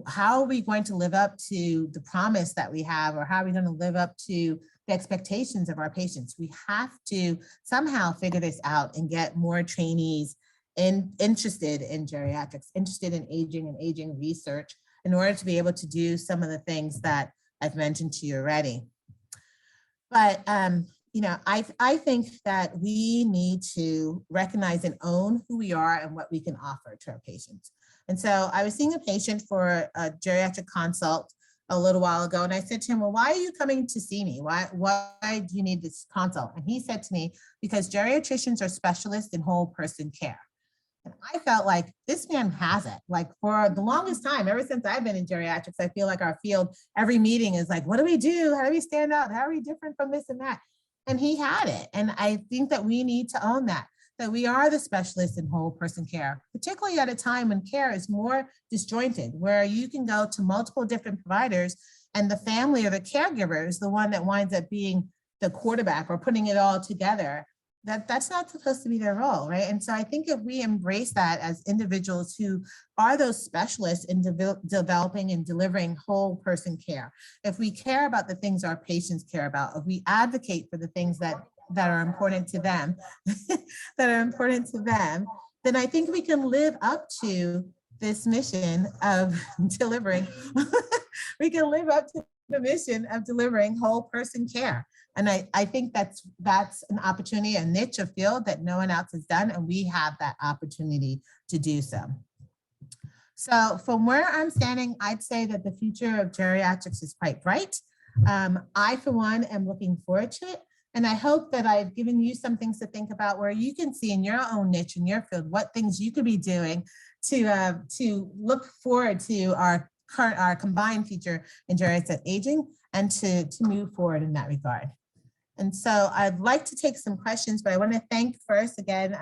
Speaker 3: how are we going to live up to the promise that we have, or how are we going to live up to the expectations of our patients? We have to somehow figure this out and get more trainees interested in geriatrics, interested in aging and aging research, in order to be able to do some of the things that I've mentioned to you already. But I think that we need to recognize and own who we are and what we can offer to our patients. And so I was seeing a patient for a geriatric consult a little while ago, and I said to him, well, why are you coming to see me? Why do you need this consult? And he said to me, because geriatricians are specialists in whole person care. And I felt like this man has it. Like for the longest time, ever since I've been in geriatrics, I feel like our field, every meeting is like, what do we do? How do we stand out? How are we different from this and that? And he had it. And I think that we need to own that we are the specialists in whole person care, particularly at a time when care is more disjointed, where you can go to multiple different providers and the family or the caregiver is the one that winds up being the quarterback or putting it all together. That's not supposed to be their role, right? And so I think if we embrace that as individuals who are those specialists in developing and delivering whole person care, if we care about the things our patients care about, if we advocate for the things that are important to them, then I think we can live up to this mission of delivering, we can live up to the mission of delivering whole person care. And I think that's an opportunity, a niche, a field that no one else has done, and we have that opportunity to do so. So from where I'm standing, I'd say that the future of geriatrics is quite bright. I, for one, am looking forward to it. And I hope that I've given you some things to think about where you can see in your own niche, in your field, what things you could be doing to look forward to our combined future in geriatric aging and to move forward in that regard. And so I'd like to take some questions, but I want to thank first again,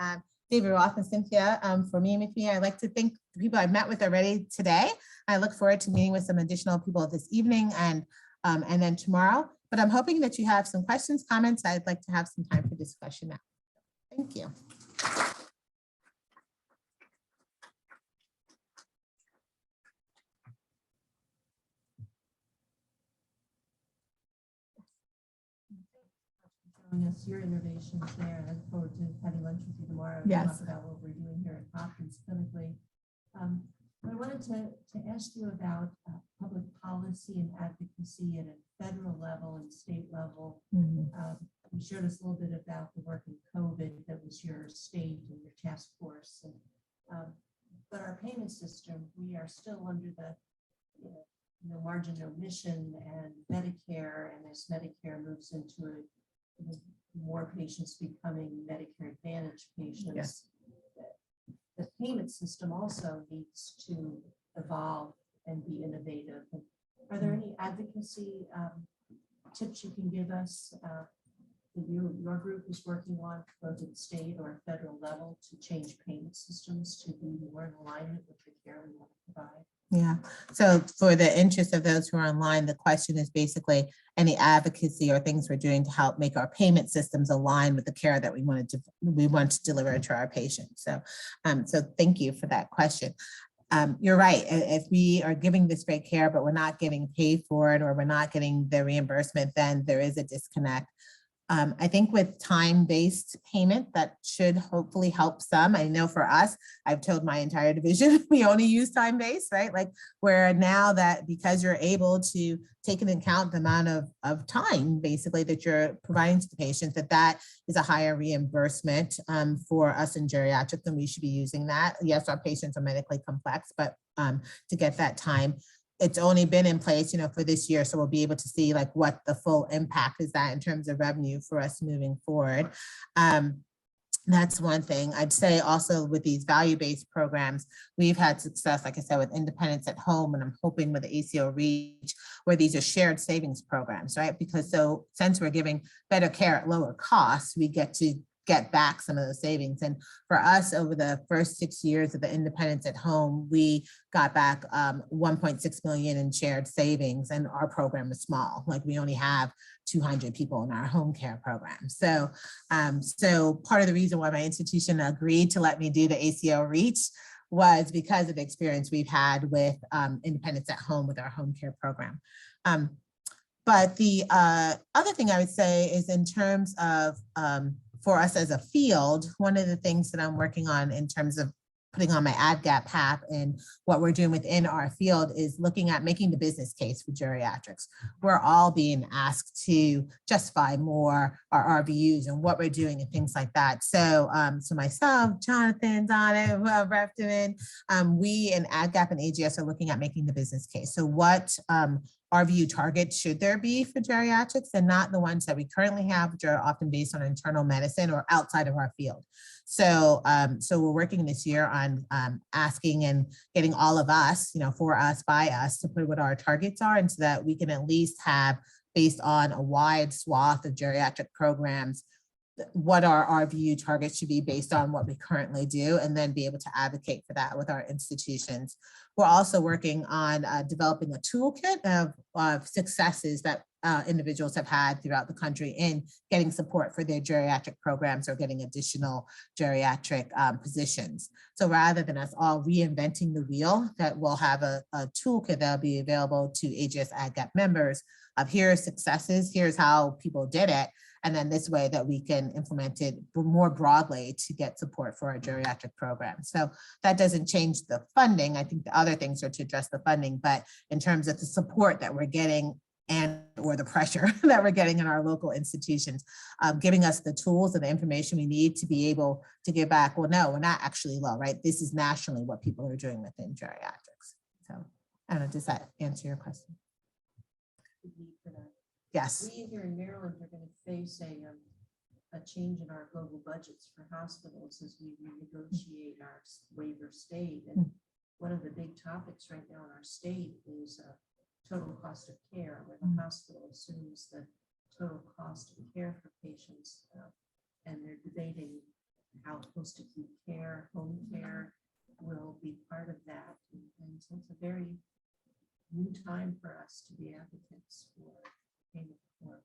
Speaker 3: David Roth and Cynthia for meeting with me. I'd like to thank the people I've met with already today. I look forward to meeting with some additional people this evening and then tomorrow. But I'm hoping that you have some questions, comments. I'd like to have some time for discussion now. Thank you.
Speaker 4: Us your innovations there. I look forward to having lunch with you tomorrow.
Speaker 3: Yes.
Speaker 4: Talk about what we're doing here at Hopkins clinically. But I wanted to ask you about public policy and advocacy at a federal level and state level. You shared us a little bit about the work in COVID that was your state and your task force. And, but our payment system, we are still under the margin of omission and Medicare. And as Medicare moves into more patients becoming Medicare Advantage patients,
Speaker 3: yes,
Speaker 4: the payment system also needs to evolve and be innovative. And are there any advocacy tips you can give us that your group is working on, both at state or federal level, to change payment systems to be more in alignment with the care we want to provide?
Speaker 3: Yeah, so for the interest of those who are online, the question is basically any advocacy or things we're doing to help make our payment systems align with the care that we want to deliver to our patients. So, so thank you for that question. You're right. If we are giving this great care, but we're not getting paid for it, or we're not getting the reimbursement, then there is a disconnect. I think with time-based payment, that should hopefully help some. I know for us, I've told my entire division, we only use time-based, right? Like, where now that because you're able to take into account the amount of time basically that you're providing to the patient, that is a higher reimbursement for us in geriatric, then we should be using that. Yes, our patients are medically complex, but to get that time, it's only been in place, for this year. So we'll be able to see like what the full impact is that in terms of revenue for us moving forward. That's one thing. I'd say also with these value-based programs, we've had success, like I said, with Independence at Home, and I'm hoping with the ACO REACH, where these are shared savings programs, right? Because since we're giving better care at lower costs, we get to get back some of those savings. And for us, over the first 6 years of the Independence at Home, we got back 1.6 million in shared savings, and our program is small. Like, we only have 200 people in our home care program. So, so part of the reason why my institution agreed to let me do the ACO REACH was because of the experience we've had with Independence at Home with our home care program. But the other thing I would say is in terms of for us as a field, one of the things that I'm working on in terms of putting on my AdGap hat and what we're doing within our field is looking at making the business case for geriatrics. We're all being asked to justify more our RVUs and what we're doing and things like that. So, so myself, Jonathan, Donna, Repton, we in AdGap and AGS are looking at making the business case. So what RVU targets should there be for geriatrics, and not the ones that we currently have, which are often based on internal medicine or outside of our field. So, so we're working this year on asking and getting all of us, for us, by us, to put what our targets are, and so that we can at least have, based on a wide swath of geriatric programs, what our RVU targets should be based on what we currently do, and then be able to advocate for that with our institutions. We're also working on developing a toolkit of successes that individuals have had throughout the country in getting support for their geriatric programs or getting additional geriatric positions. So rather than us all reinventing the wheel, that we'll have a toolkit that'll be available to AGS AdGap members of here are successes, here's how people did it, and then this way that we can implement it more broadly to get support for our geriatric program. So that doesn't change the funding. I think the other things are to address the funding, but in terms of the support that we're getting and or the pressure that we're getting in our local institutions, giving us the tools and the information we need to be able to give back. Well, no, we're not actually low, right? This is nationally what people are doing within geriatrics. So I don't know, does that answer your question? Yes.
Speaker 4: We here in Maryland are going to face a change in our global budgets for hospitals as we renegotiate our waiver state. And one of the big topics right now in our state is total cost of care, where the hospital assumes the total cost of care for patients, and they're debating how post-acute care, home care will be part of that. And so it's a very new time for us to be advocates for payment for.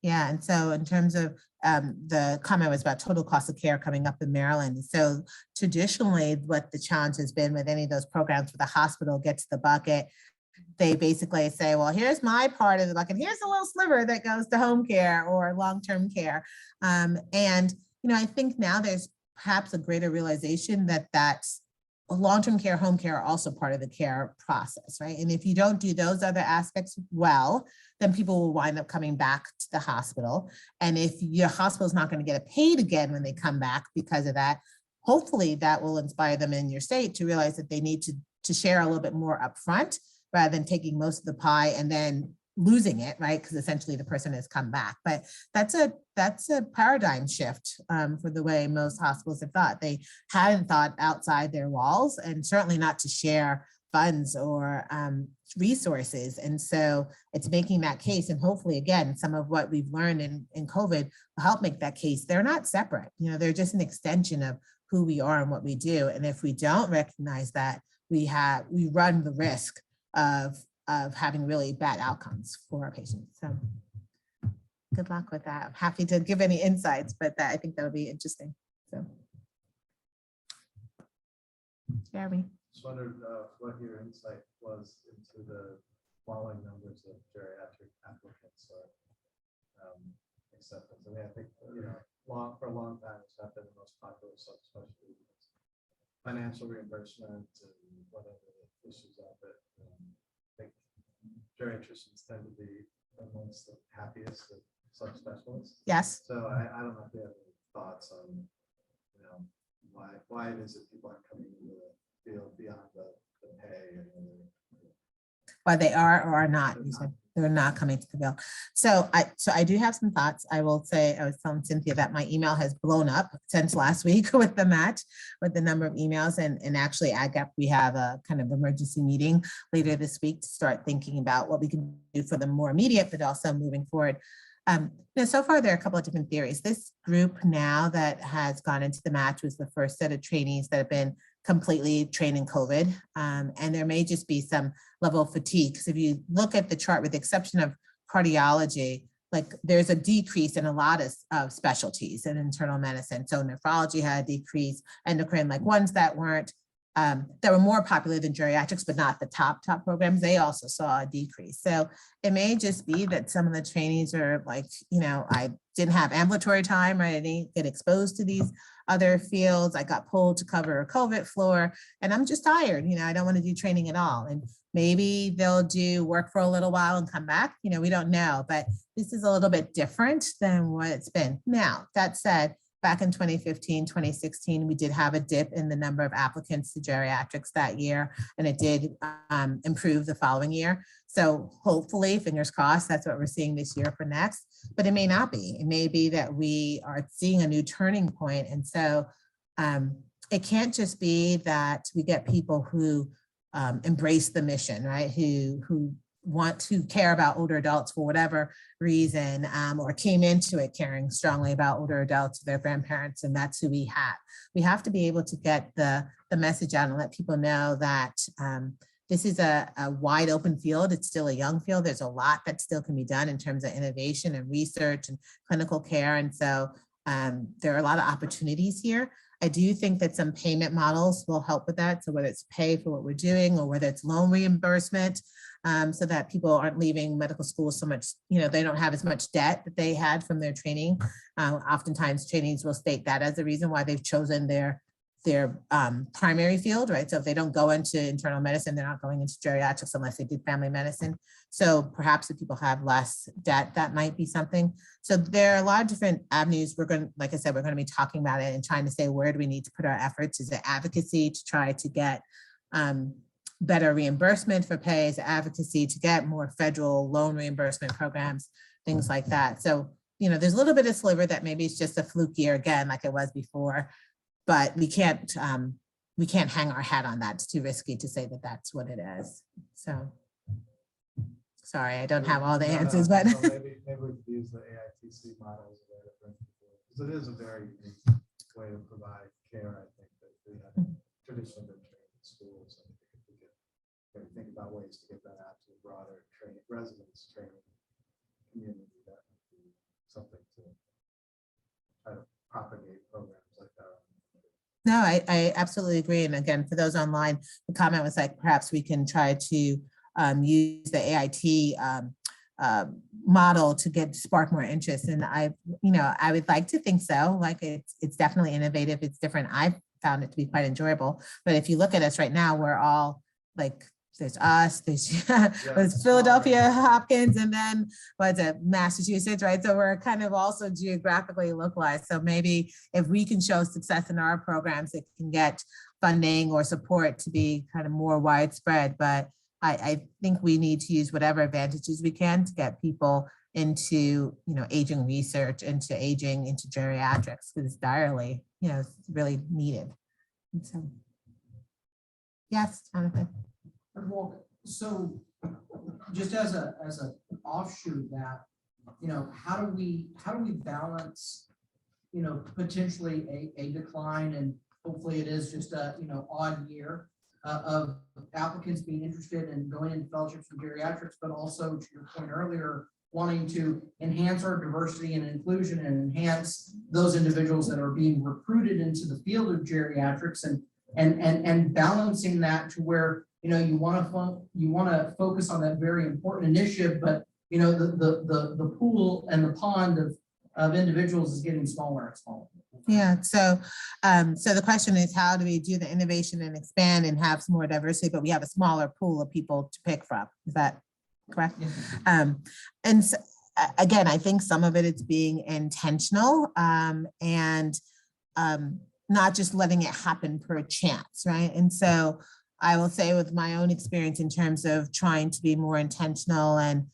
Speaker 3: Yeah, and so in terms of the comment was about total cost of care coming up in Maryland. So traditionally, what the challenge has been with any of those programs where the hospital gets the bucket, they basically say, well, here's my part of the bucket, here's a little sliver that goes to home care or long-term care. And, I think now there's perhaps a greater realization that that's long-term care, home care are also part of the care process, right? And if you don't do those other aspects well, then people will wind up coming back to the hospital. And if your hospital is not going to get paid again when they come back because of that, hopefully that will inspire them in your state to realize that they need to share a little bit more upfront rather than taking most of the pie and then losing it, right? Because essentially the person has come back. But that's a paradigm shift for the way most hospitals have thought. They hadn't thought outside their walls, and certainly not to share funds or resources. And so it's making that case, and hopefully, again, some of what we've learned in COVID will help make that case. They're not separate, they're just an extension of who we are and what we do. And if we don't recognize that, we run the risk of having really bad outcomes for our patients. So good luck with that. I'm happy to give any insights, but I think that'll be interesting. So Jeremy.
Speaker 5: Just wondered what your insight was into the falling numbers of geriatric applicants or acceptance. I mean, I think, for a long time, it's not been the most popular subspecialty. Financial reimbursement and whatever the issues are, but I think geriatricians tend to be amongst the happiest of subspecialists.
Speaker 3: Yes.
Speaker 5: So I don't know if you have any thoughts on, why it is that people aren't coming into the field beyond the pay and
Speaker 3: Why they are or are not. You said they're not coming to the bill. So I do have some thoughts. I will say, I was telling Cynthia that my email has blown up since last week with the match, with the number of emails. And actually we have a kind of emergency meeting later this week to start thinking about what we can do for the more immediate, but also moving forward. So far, there are a couple of different theories. This group now that has gone into the match was the first set of trainees that have been completely trained in COVID. And there may just be some level of fatigue. Because if you look at the chart, with the exception of cardiology, like there's a decrease in a lot of specialties in internal medicine. So nephrology had a decrease, endocrine, like ones that were more popular than geriatrics, but not the top programs, they also saw a decrease. So it may just be that some of the trainees are like, I didn't have ambulatory time, right? I didn't get exposed to these other fields. I got pulled to cover a COVID floor and I'm just tired. I don't want to do training at all. And maybe they'll do work for a little while and come back. We don't know, but this is a little bit different than what it's been. Now, that said, back in 2015, 2016, we did have a dip in the number of applicants to geriatrics that year, and it did improve the following year. So hopefully, fingers crossed, that's what we're seeing this year for next, but it may not be. It may be that we are seeing a new turning point. And so it can't just be that we get people who embrace the mission, right? Who want to care about older adults for whatever reason, or came into it caring strongly about older adults, their grandparents, and that's who we have. We have to be able to get the message out and let people know that this is a wide open field. It's still a young field. There's a lot that still can be done in terms of innovation and research and clinical care. And so there are a lot of opportunities here. I do think that some payment models will help with that. So whether it's pay for what we're doing or whether it's loan reimbursement, so that people aren't leaving medical school so much, they don't have as much debt that they had from their training. Oftentimes trainees will state that as the reason why they've chosen their primary field, right? So if they don't go into internal medicine, they're not going into geriatrics unless they did family medicine. So perhaps if people have less debt, that might be something. So there are a lot of different avenues. Like I said, we're going to be talking about it and trying to say, where do we need to put our efforts? Is it advocacy to try to get better reimbursement for pay? Is it advocacy to get more federal loan reimbursement programs, things like that? So, there's a little bit of sliver that maybe it's just a fluke year again, like it was before. But we can't hang our hat on that. It's too risky to say that that's what it is. So, sorry, I don't have all the answers, but
Speaker 5: maybe we could use the AITC model as a way to bring people, because it is a very unique way to provide care. I think that we have traditionally been trained in schools, and if we could maybe think about ways to get that out to a broader residents training community, that would be something to try to propagate programs like that.
Speaker 3: no, I absolutely agree. And again, for those online, the comment was like, perhaps we can try to use the AIT model to spark more interest. And I would like to think so. Like it's definitely innovative. It's different. I found it to be quite enjoyable. But if you look at us right now, we're all like, there's us, there's Philadelphia, Hopkins, and then what's it, Massachusetts, right? So we're kind of also geographically localized. So maybe if we can show success in our programs, it can get funding or support to be kind of more widespread. But I think we need to use whatever advantages we can to get people into, aging research, into geriatrics, because it's direly, it's really needed. And so, yes, Jonathan.
Speaker 6: Well, so just as a offshoot of that, how do we balance, potentially a decline, and hopefully it is just a, odd year of applicants being interested in going into fellowships in geriatrics, but also to your point earlier, wanting to enhance our diversity and inclusion and enhance those individuals that are being recruited into the field of geriatrics, and balancing that to where, you want to focus on that very important initiative, but the pool and the pond of individuals is getting smaller and smaller.
Speaker 3: Yeah, so the question is, how do we do the innovation and expand and have some more diversity, but we have a smaller pool of people to pick from? Is that correct?
Speaker 6: Yes.
Speaker 3: And so, again, I think some of it is being intentional, and not just letting it happen per chance, right? And so I will say, with my own experience in terms of trying to be more intentional and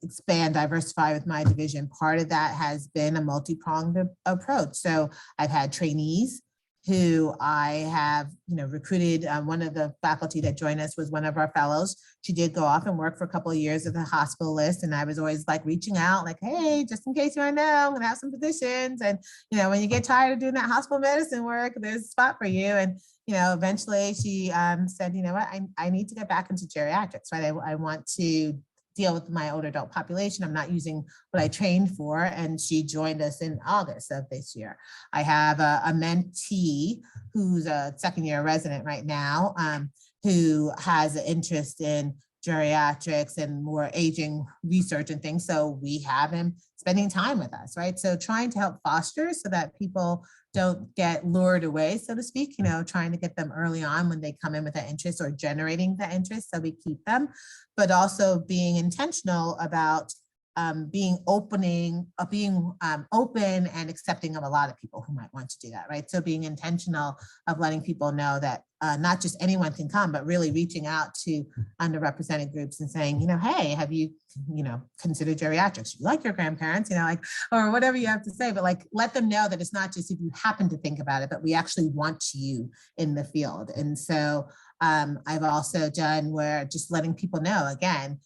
Speaker 3: expand, diversify with my division, part of that has been a multi-pronged approach. So I've had trainees who I have, recruited. One of the faculty that joined us was one of our fellows. She did go off and work for a couple of years at the hospitalist, and I was always like reaching out, like, hey, just in case you want to know, I'm gonna have some positions. And when you get tired of doing that hospital medicine work, there's a spot for you. And eventually she said, you know what, I need to get back into geriatrics, right? I want to deal with my older adult population. I'm not using what I trained for. And she joined us in August of this year. I have a mentee who's a second-year resident right now, who has an interest in geriatrics and more aging research and things. So we have him spending time with us, right? So trying to help foster so that people don't get lured away, so to speak, trying to get them early on when they come in with that interest, or generating that interest so we keep them, but also being intentional about being open and accepting of a lot of people who might want to do that, right? So being intentional of letting people know that not just anyone can come, but really reaching out to underrepresented groups and saying, hey, have you, considered geriatrics? You like your grandparents, or whatever you have to say, but let them know that it's not just if you happen to think about it, but we actually want you in the field. And so I've also done where just letting people know, again,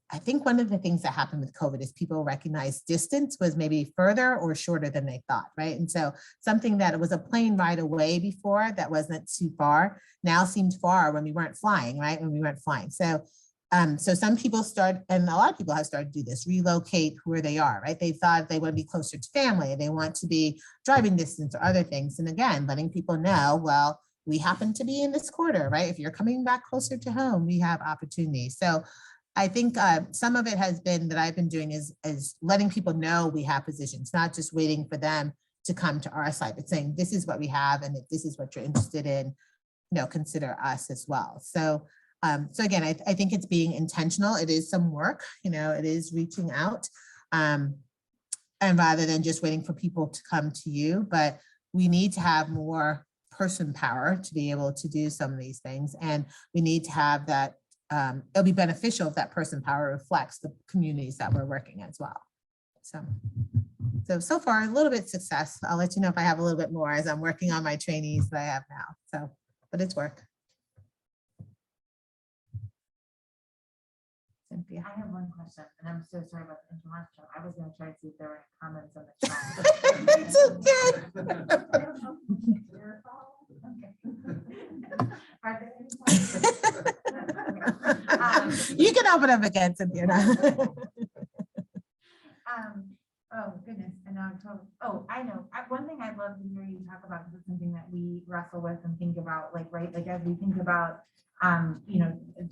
Speaker 3: I think one of the things that happened with COVID is people recognized distance was maybe further or shorter than they thought, right? And so something that was a plane ride away before that wasn't too far now seemed far when we weren't flying, right? When we weren't flying. So some people and a lot of people have started to do this, relocate where they are, right? They thought they want to be closer to family, they want to be driving distance or other things. And again, letting people know, well, we happen to be in this quarter, right? If you're coming back closer to home, we have opportunities. So I think some of it has been that I've been doing is letting people know we have positions, not just waiting for them to come to our site, but saying, this is what we have. And if this is what you're interested in, consider us as well. So again, I think it's being intentional. It is some work, it is reaching out, and rather than just waiting for people to come to you, but we need to have more person power to be able to do some of these things. And we need to have that. It'll be beneficial if that person power reflects the communities that we're working as well. So far, a little bit success. I'll let you know if I have a little bit more as I'm working on my trainees that I have now. But it's work. Cynthia.
Speaker 7: I have one question, and I'm so sorry about the interruption. I was going to try to see if there were any comments on the chat.
Speaker 3: It's okay.
Speaker 7: Are there any questions?
Speaker 3: You can open up again, Cynthia.
Speaker 7: Oh goodness, and now I'm totally, I know. One thing I'd love to hear you talk about, because it's something that we wrestle with and think about, as we think about,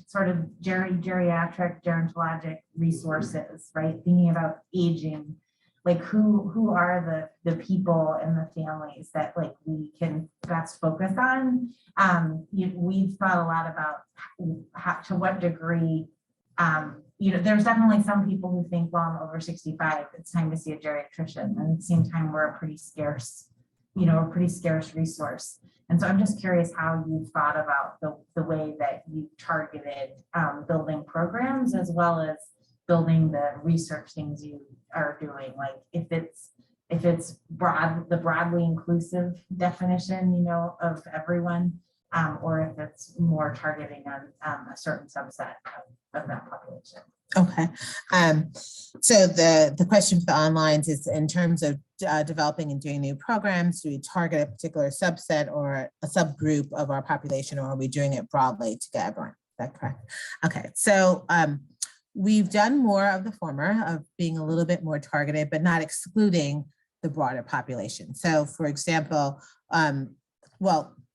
Speaker 7: sort of geriatric, gerontologic resources, right? Thinking about aging, who are the people and the families that we can best focus on. We've thought a lot about to what degree, there's definitely some people who think, well, I'm over 65, it's time to see a geriatrician. And at the same time, we're a pretty scarce resource. And so I'm just curious how you thought about the way that you targeted building programs, as well as building the research things you are doing. If it's the broadly inclusive definition, of everyone, or if it's more targeting on a certain subset of that population.
Speaker 3: Okay, so the question for the onlines is in terms of developing and doing new programs, do we target a particular subset or a subgroup of our population, or are we doing it broadly to get everyone? Is that correct? Okay, so we've done more of the former, of being a little bit more targeted, but not excluding the broader population. So for example,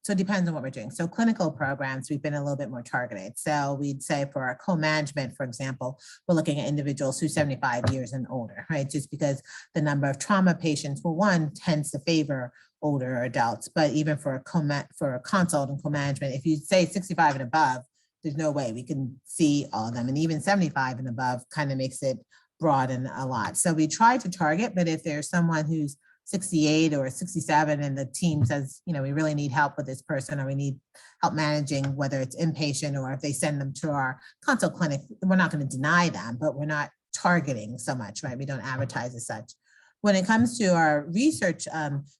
Speaker 3: so it depends on what we're doing. So clinical programs, we've been a little bit more targeted. So we'd say for our co-management, for example, we're looking at individuals who's 75 years and older, right? Just because the number of trauma patients, well, one tends to favor older adults, but even for a consult and co-management, if you say 65 and above, there's no way we can see all of them. And even 75 and above kind of makes it broad and a lot. So we try to target, but if there's someone who's 68 or 67 and the team says, you know, we really need help with this person, or we need help managing whether it's inpatient or if they send them to our consult clinic, we're not going to deny them, but we're not targeting so much, right? We don't advertise as such. When it comes to our research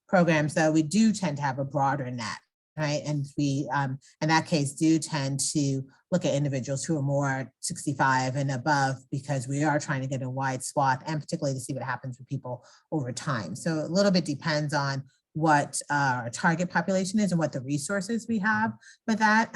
Speaker 3: programs, though, we do tend to have a broader net, right? And we, in that case, do tend to look at individuals who are more 65 and above, because we are trying to get a wide swath, and particularly to see what happens with people over time. So a little bit depends on what our target population is and what the resources we have for that.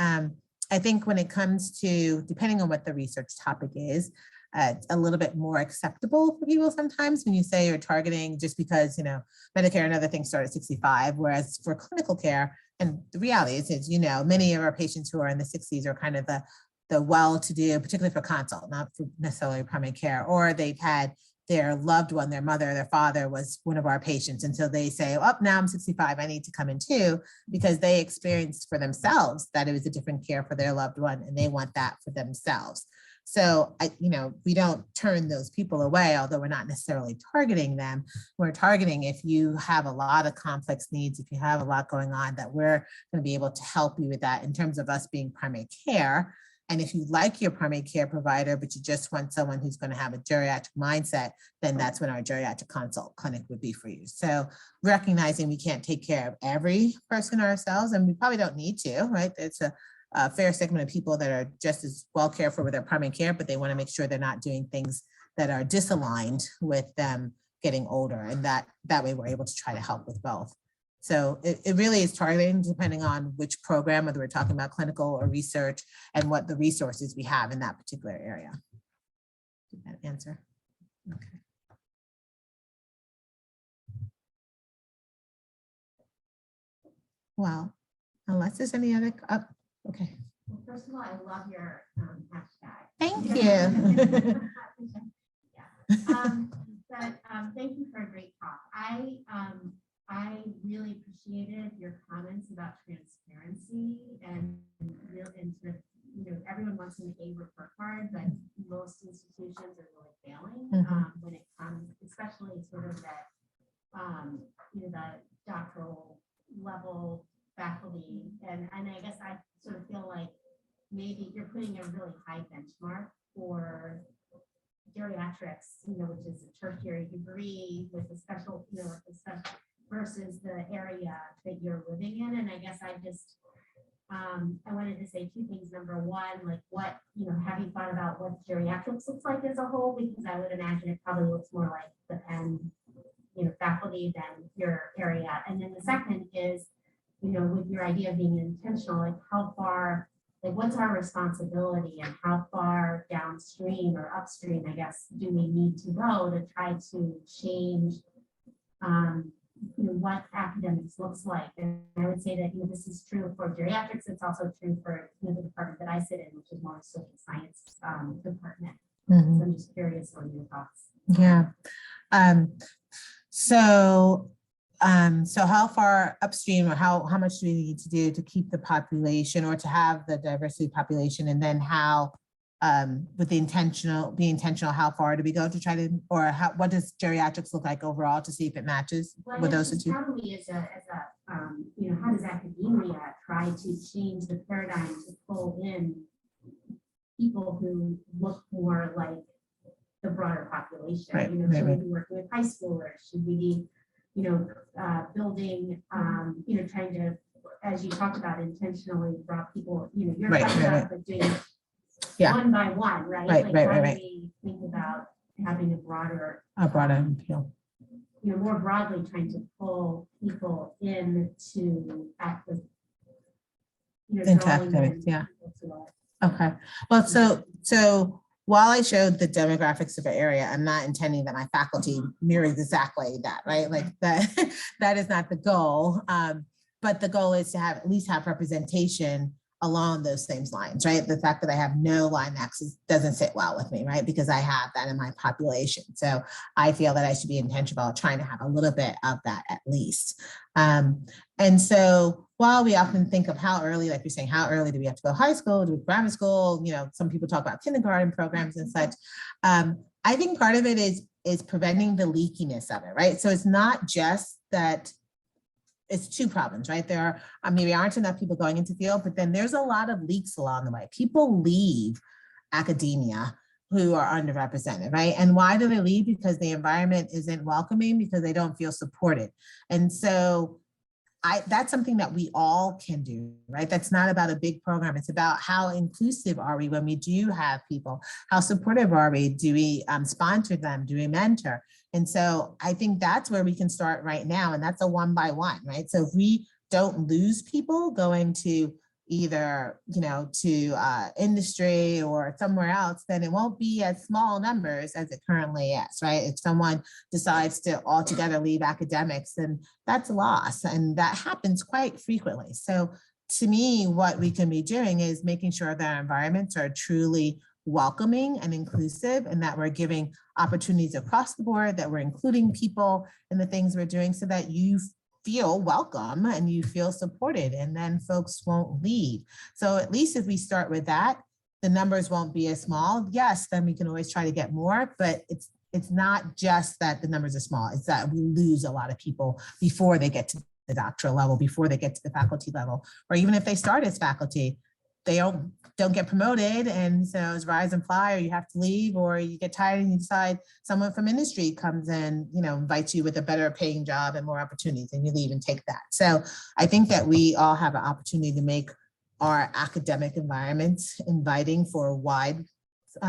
Speaker 3: I think when it comes to, depending on what the research topic is, it's a little bit more acceptable for people sometimes when you say you're targeting, just because, you know, Medicare and other things start at 65, whereas for clinical care, and the reality is, you know, many of our patients who are in the 60s are kind of the well-to-do, particularly for consult, not for necessarily primary care, or they've had their loved one, their mother, their father was one of our patients. And so they say, oh, now I'm 65, I need to come in too, because they experienced for themselves that it was a different care for their loved one, and they want that for themselves. So, you know, we don't turn those people away, although we're not necessarily targeting them. We're targeting if you have a lot of complex needs, if you have a lot going on, that we're going to be able to help you with that in terms of us being primary care. And if you like your primary care provider, but you just want someone who's going to have a geriatric mindset, then that's when our geriatric consult clinic would be for you. So recognizing we can't take care of every person ourselves, and we probably don't need to, right? It's a fair segment of people that are just as well cared for with their primary care, but they want to make sure they're not doing things that are disaligned with them getting older. And that way we're able to try to help with both. So it really is targeting depending on which program, whether we're talking about clinical or research, and what the resources we have in that particular area. Did that answer? Okay. Well, unless there's any other, okay.
Speaker 7: Well, first of all, I love your hashtag.
Speaker 3: Thank you.
Speaker 7: Thank you for a great talk. I really appreciated your comments about transparency and sort of, you know, everyone wants an A report card, but most institutions are really failing when it comes, especially sort of that, you know, the doctoral level faculty. And I guess I sort of feel like maybe you're putting a really high benchmark for geriatrics, you know, which is a tertiary degree with a special, you know, versus the area that you're living in. And I guess I just, I wanted to say two things. Number one, like what, you know, have you thought about what geriatrics looks like as a whole? Because I would imagine it probably looks more like the Penn, you know, faculty than your area. And then the second is, you know, with your idea of being intentional, like how far, like what's our responsibility and how far downstream or upstream, I guess, do we need to go to try to change, you know, what academics looks like. And I would say that, you know, this is true for geriatrics. It's also true for, you know, the department that I sit in, which is more a social science department. So I'm just curious on your thoughts.
Speaker 3: Yeah. So how far upstream, or how much do we need to do to keep the population or to have the diversity population, and then how with the be intentional, how far do we go to try to, or what does geriatrics look like overall to see if it matches with those two?
Speaker 7: Probably as a you know, how does academia try to change the paradigm to pull in people who look more like the broader population?
Speaker 3: Right,
Speaker 7: you know, should we be working with high schoolers? Should we be, you know, building, you know, trying to as you talked about, intentionally brought people, you know, you're
Speaker 3: Right,
Speaker 7: talking
Speaker 3: right,
Speaker 7: about like doing
Speaker 3: Yeah.
Speaker 7: one by one, right?
Speaker 3: Right,
Speaker 7: Like,
Speaker 3: right,
Speaker 7: how
Speaker 3: right,
Speaker 7: do
Speaker 3: right.
Speaker 7: we think about having a broader,
Speaker 3: A broader appeal.
Speaker 7: you know, more broadly trying to pull people into active, you know,
Speaker 3: Into
Speaker 7: drawing them
Speaker 3: academics, yeah.
Speaker 7: people to
Speaker 3: Okay, well, so while I showed the demographics of an area, I'm not intending that my faculty mirrors exactly that, right? Like that, that is not the goal. But the goal is to have, at least have representation along those same lines, right? The fact that I have no Latinx doesn't sit well with me, right? Because I have that in my population. So I feel that I should be intentional about trying to have a little bit of that at least. And so while we often think of how early, like you're saying, how early do we have to go to high school, do grammar school, you know, some people talk about kindergarten programs and such. I think part of it is preventing the leakiness of it, right? So it's not just that it's two problems, right? There are maybe aren't enough people going into field, but then there's a lot of leaks along the way. People leave academia who are underrepresented, right? And why do they leave? Because the environment isn't welcoming, because they don't feel supported. And so that's something that we all can do, right? That's not about a big program. It's about how inclusive are we when we do have people? How supportive are we? Do we sponsor them? Do we mentor? And so I think that's where we can start right now. And that's a one by one, right? So if we don't lose people going to either, you know, to industry or somewhere else, then it won't be as small numbers as it currently is, right? If someone decides to altogether leave academics, then that's a loss. And that happens quite frequently. So to me, what we can be doing is making sure that our environments are truly welcoming and inclusive, and that we're giving opportunities across the board, that we're including people in the things we're doing, so that you feel welcome and you feel supported, and then folks won't leave. So at least if we start with that, the numbers won't be as small. Yes, then we can always try to get more, but it's not just that the numbers are small, it's that we lose a lot of people before they get to the doctoral level, before they get to the faculty level, or even if they start as faculty, they don't get promoted. And so as rise and fly, or you have to leave, or you get tired and you decide someone from industry comes in, you know, invites you with a better paying job and more opportunities, and you leave and take that. So I think that we all have an opportunity to make our academic environments inviting for a wide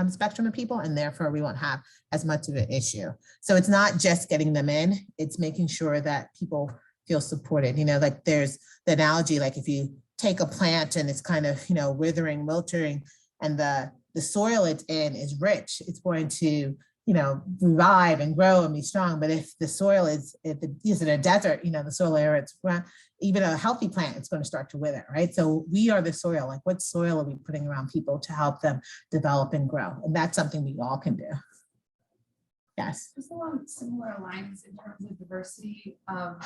Speaker 3: spectrum of people, and therefore we won't have as much of an issue. So it's not just getting them in, it's making sure that people feel supported. You know, like there's the analogy, like if you take a plant and it's kind of, you know, withering, wilting, and the soil it's in is rich, it's going to, you know, revive and grow and be strong. But if the soil is, if it is in a desert, you know, the soil area, it's even a healthy plant, it's going to start to wither, right? So we are the soil. Like, what soil are we putting around people to help them develop and grow? And that's something we all can do. Yes.
Speaker 8: Just along similar lines in terms of diversity of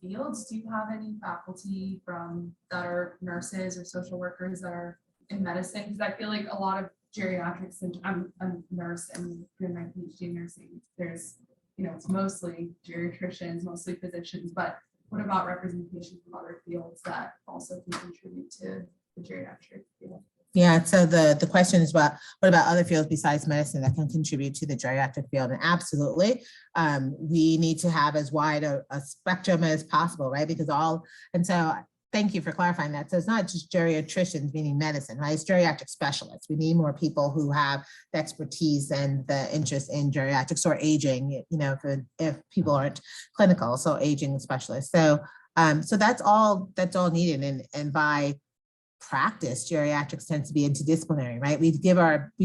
Speaker 8: fields, do you have any faculty that are nurses or social workers that are in medicine? Because I feel like a lot of geriatrics, and I'm a nurse and doing my PhD in nursing, there's, you know, it's mostly geriatricians, mostly physicians, but what about representation from other fields that also can contribute to the geriatric field?
Speaker 3: Yeah, so the question is what about other fields besides medicine that can contribute to the geriatric field? And absolutely, we need to have as wide a spectrum as possible, right? Because and so thank you for clarifying that. So it's not just geriatricians, meaning medicine, right? It's geriatric specialists. We need more people who have the expertise and the interest in geriatrics or aging, you know, if people aren't clinical, so aging specialists. So so that's all needed. And by practice, geriatrics tends to be interdisciplinary, right? We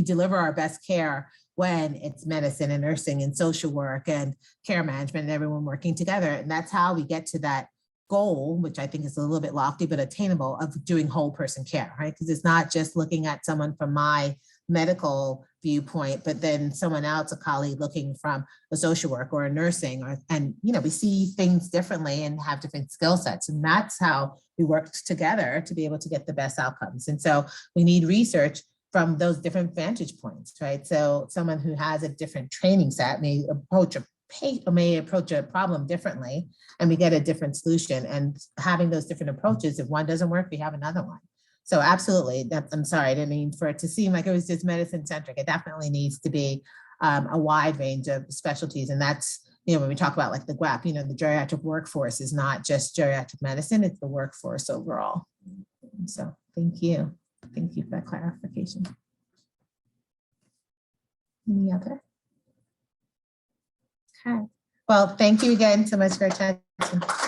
Speaker 3: deliver our best care when it's medicine and nursing and social work and care management and everyone working together. And that's how we get to that goal, which I think is a little bit lofty, but attainable, of doing whole person care, right? Because it's not just looking at someone from my medical viewpoint, but then someone else, a colleague, looking from a social work or a nursing, and you know, we see things differently and have different skill sets, and that's how we work together to be able to get the best outcomes. And so we need research from those different vantage points, right? So someone who has a different training set may approach a problem differently, and we get a different solution. And having those different approaches, if one doesn't work, we have another one. So absolutely, I'm sorry, I didn't mean for it to seem like it was just medicine centric. It definitely needs to be a wide range of specialties. And that's when we talk about like the GWAP, the geriatric workforce is not just geriatric medicine, it's the workforce overall. So thank you. Thank you for that clarification. Any other? Okay. Well, thank you again so much for your attention.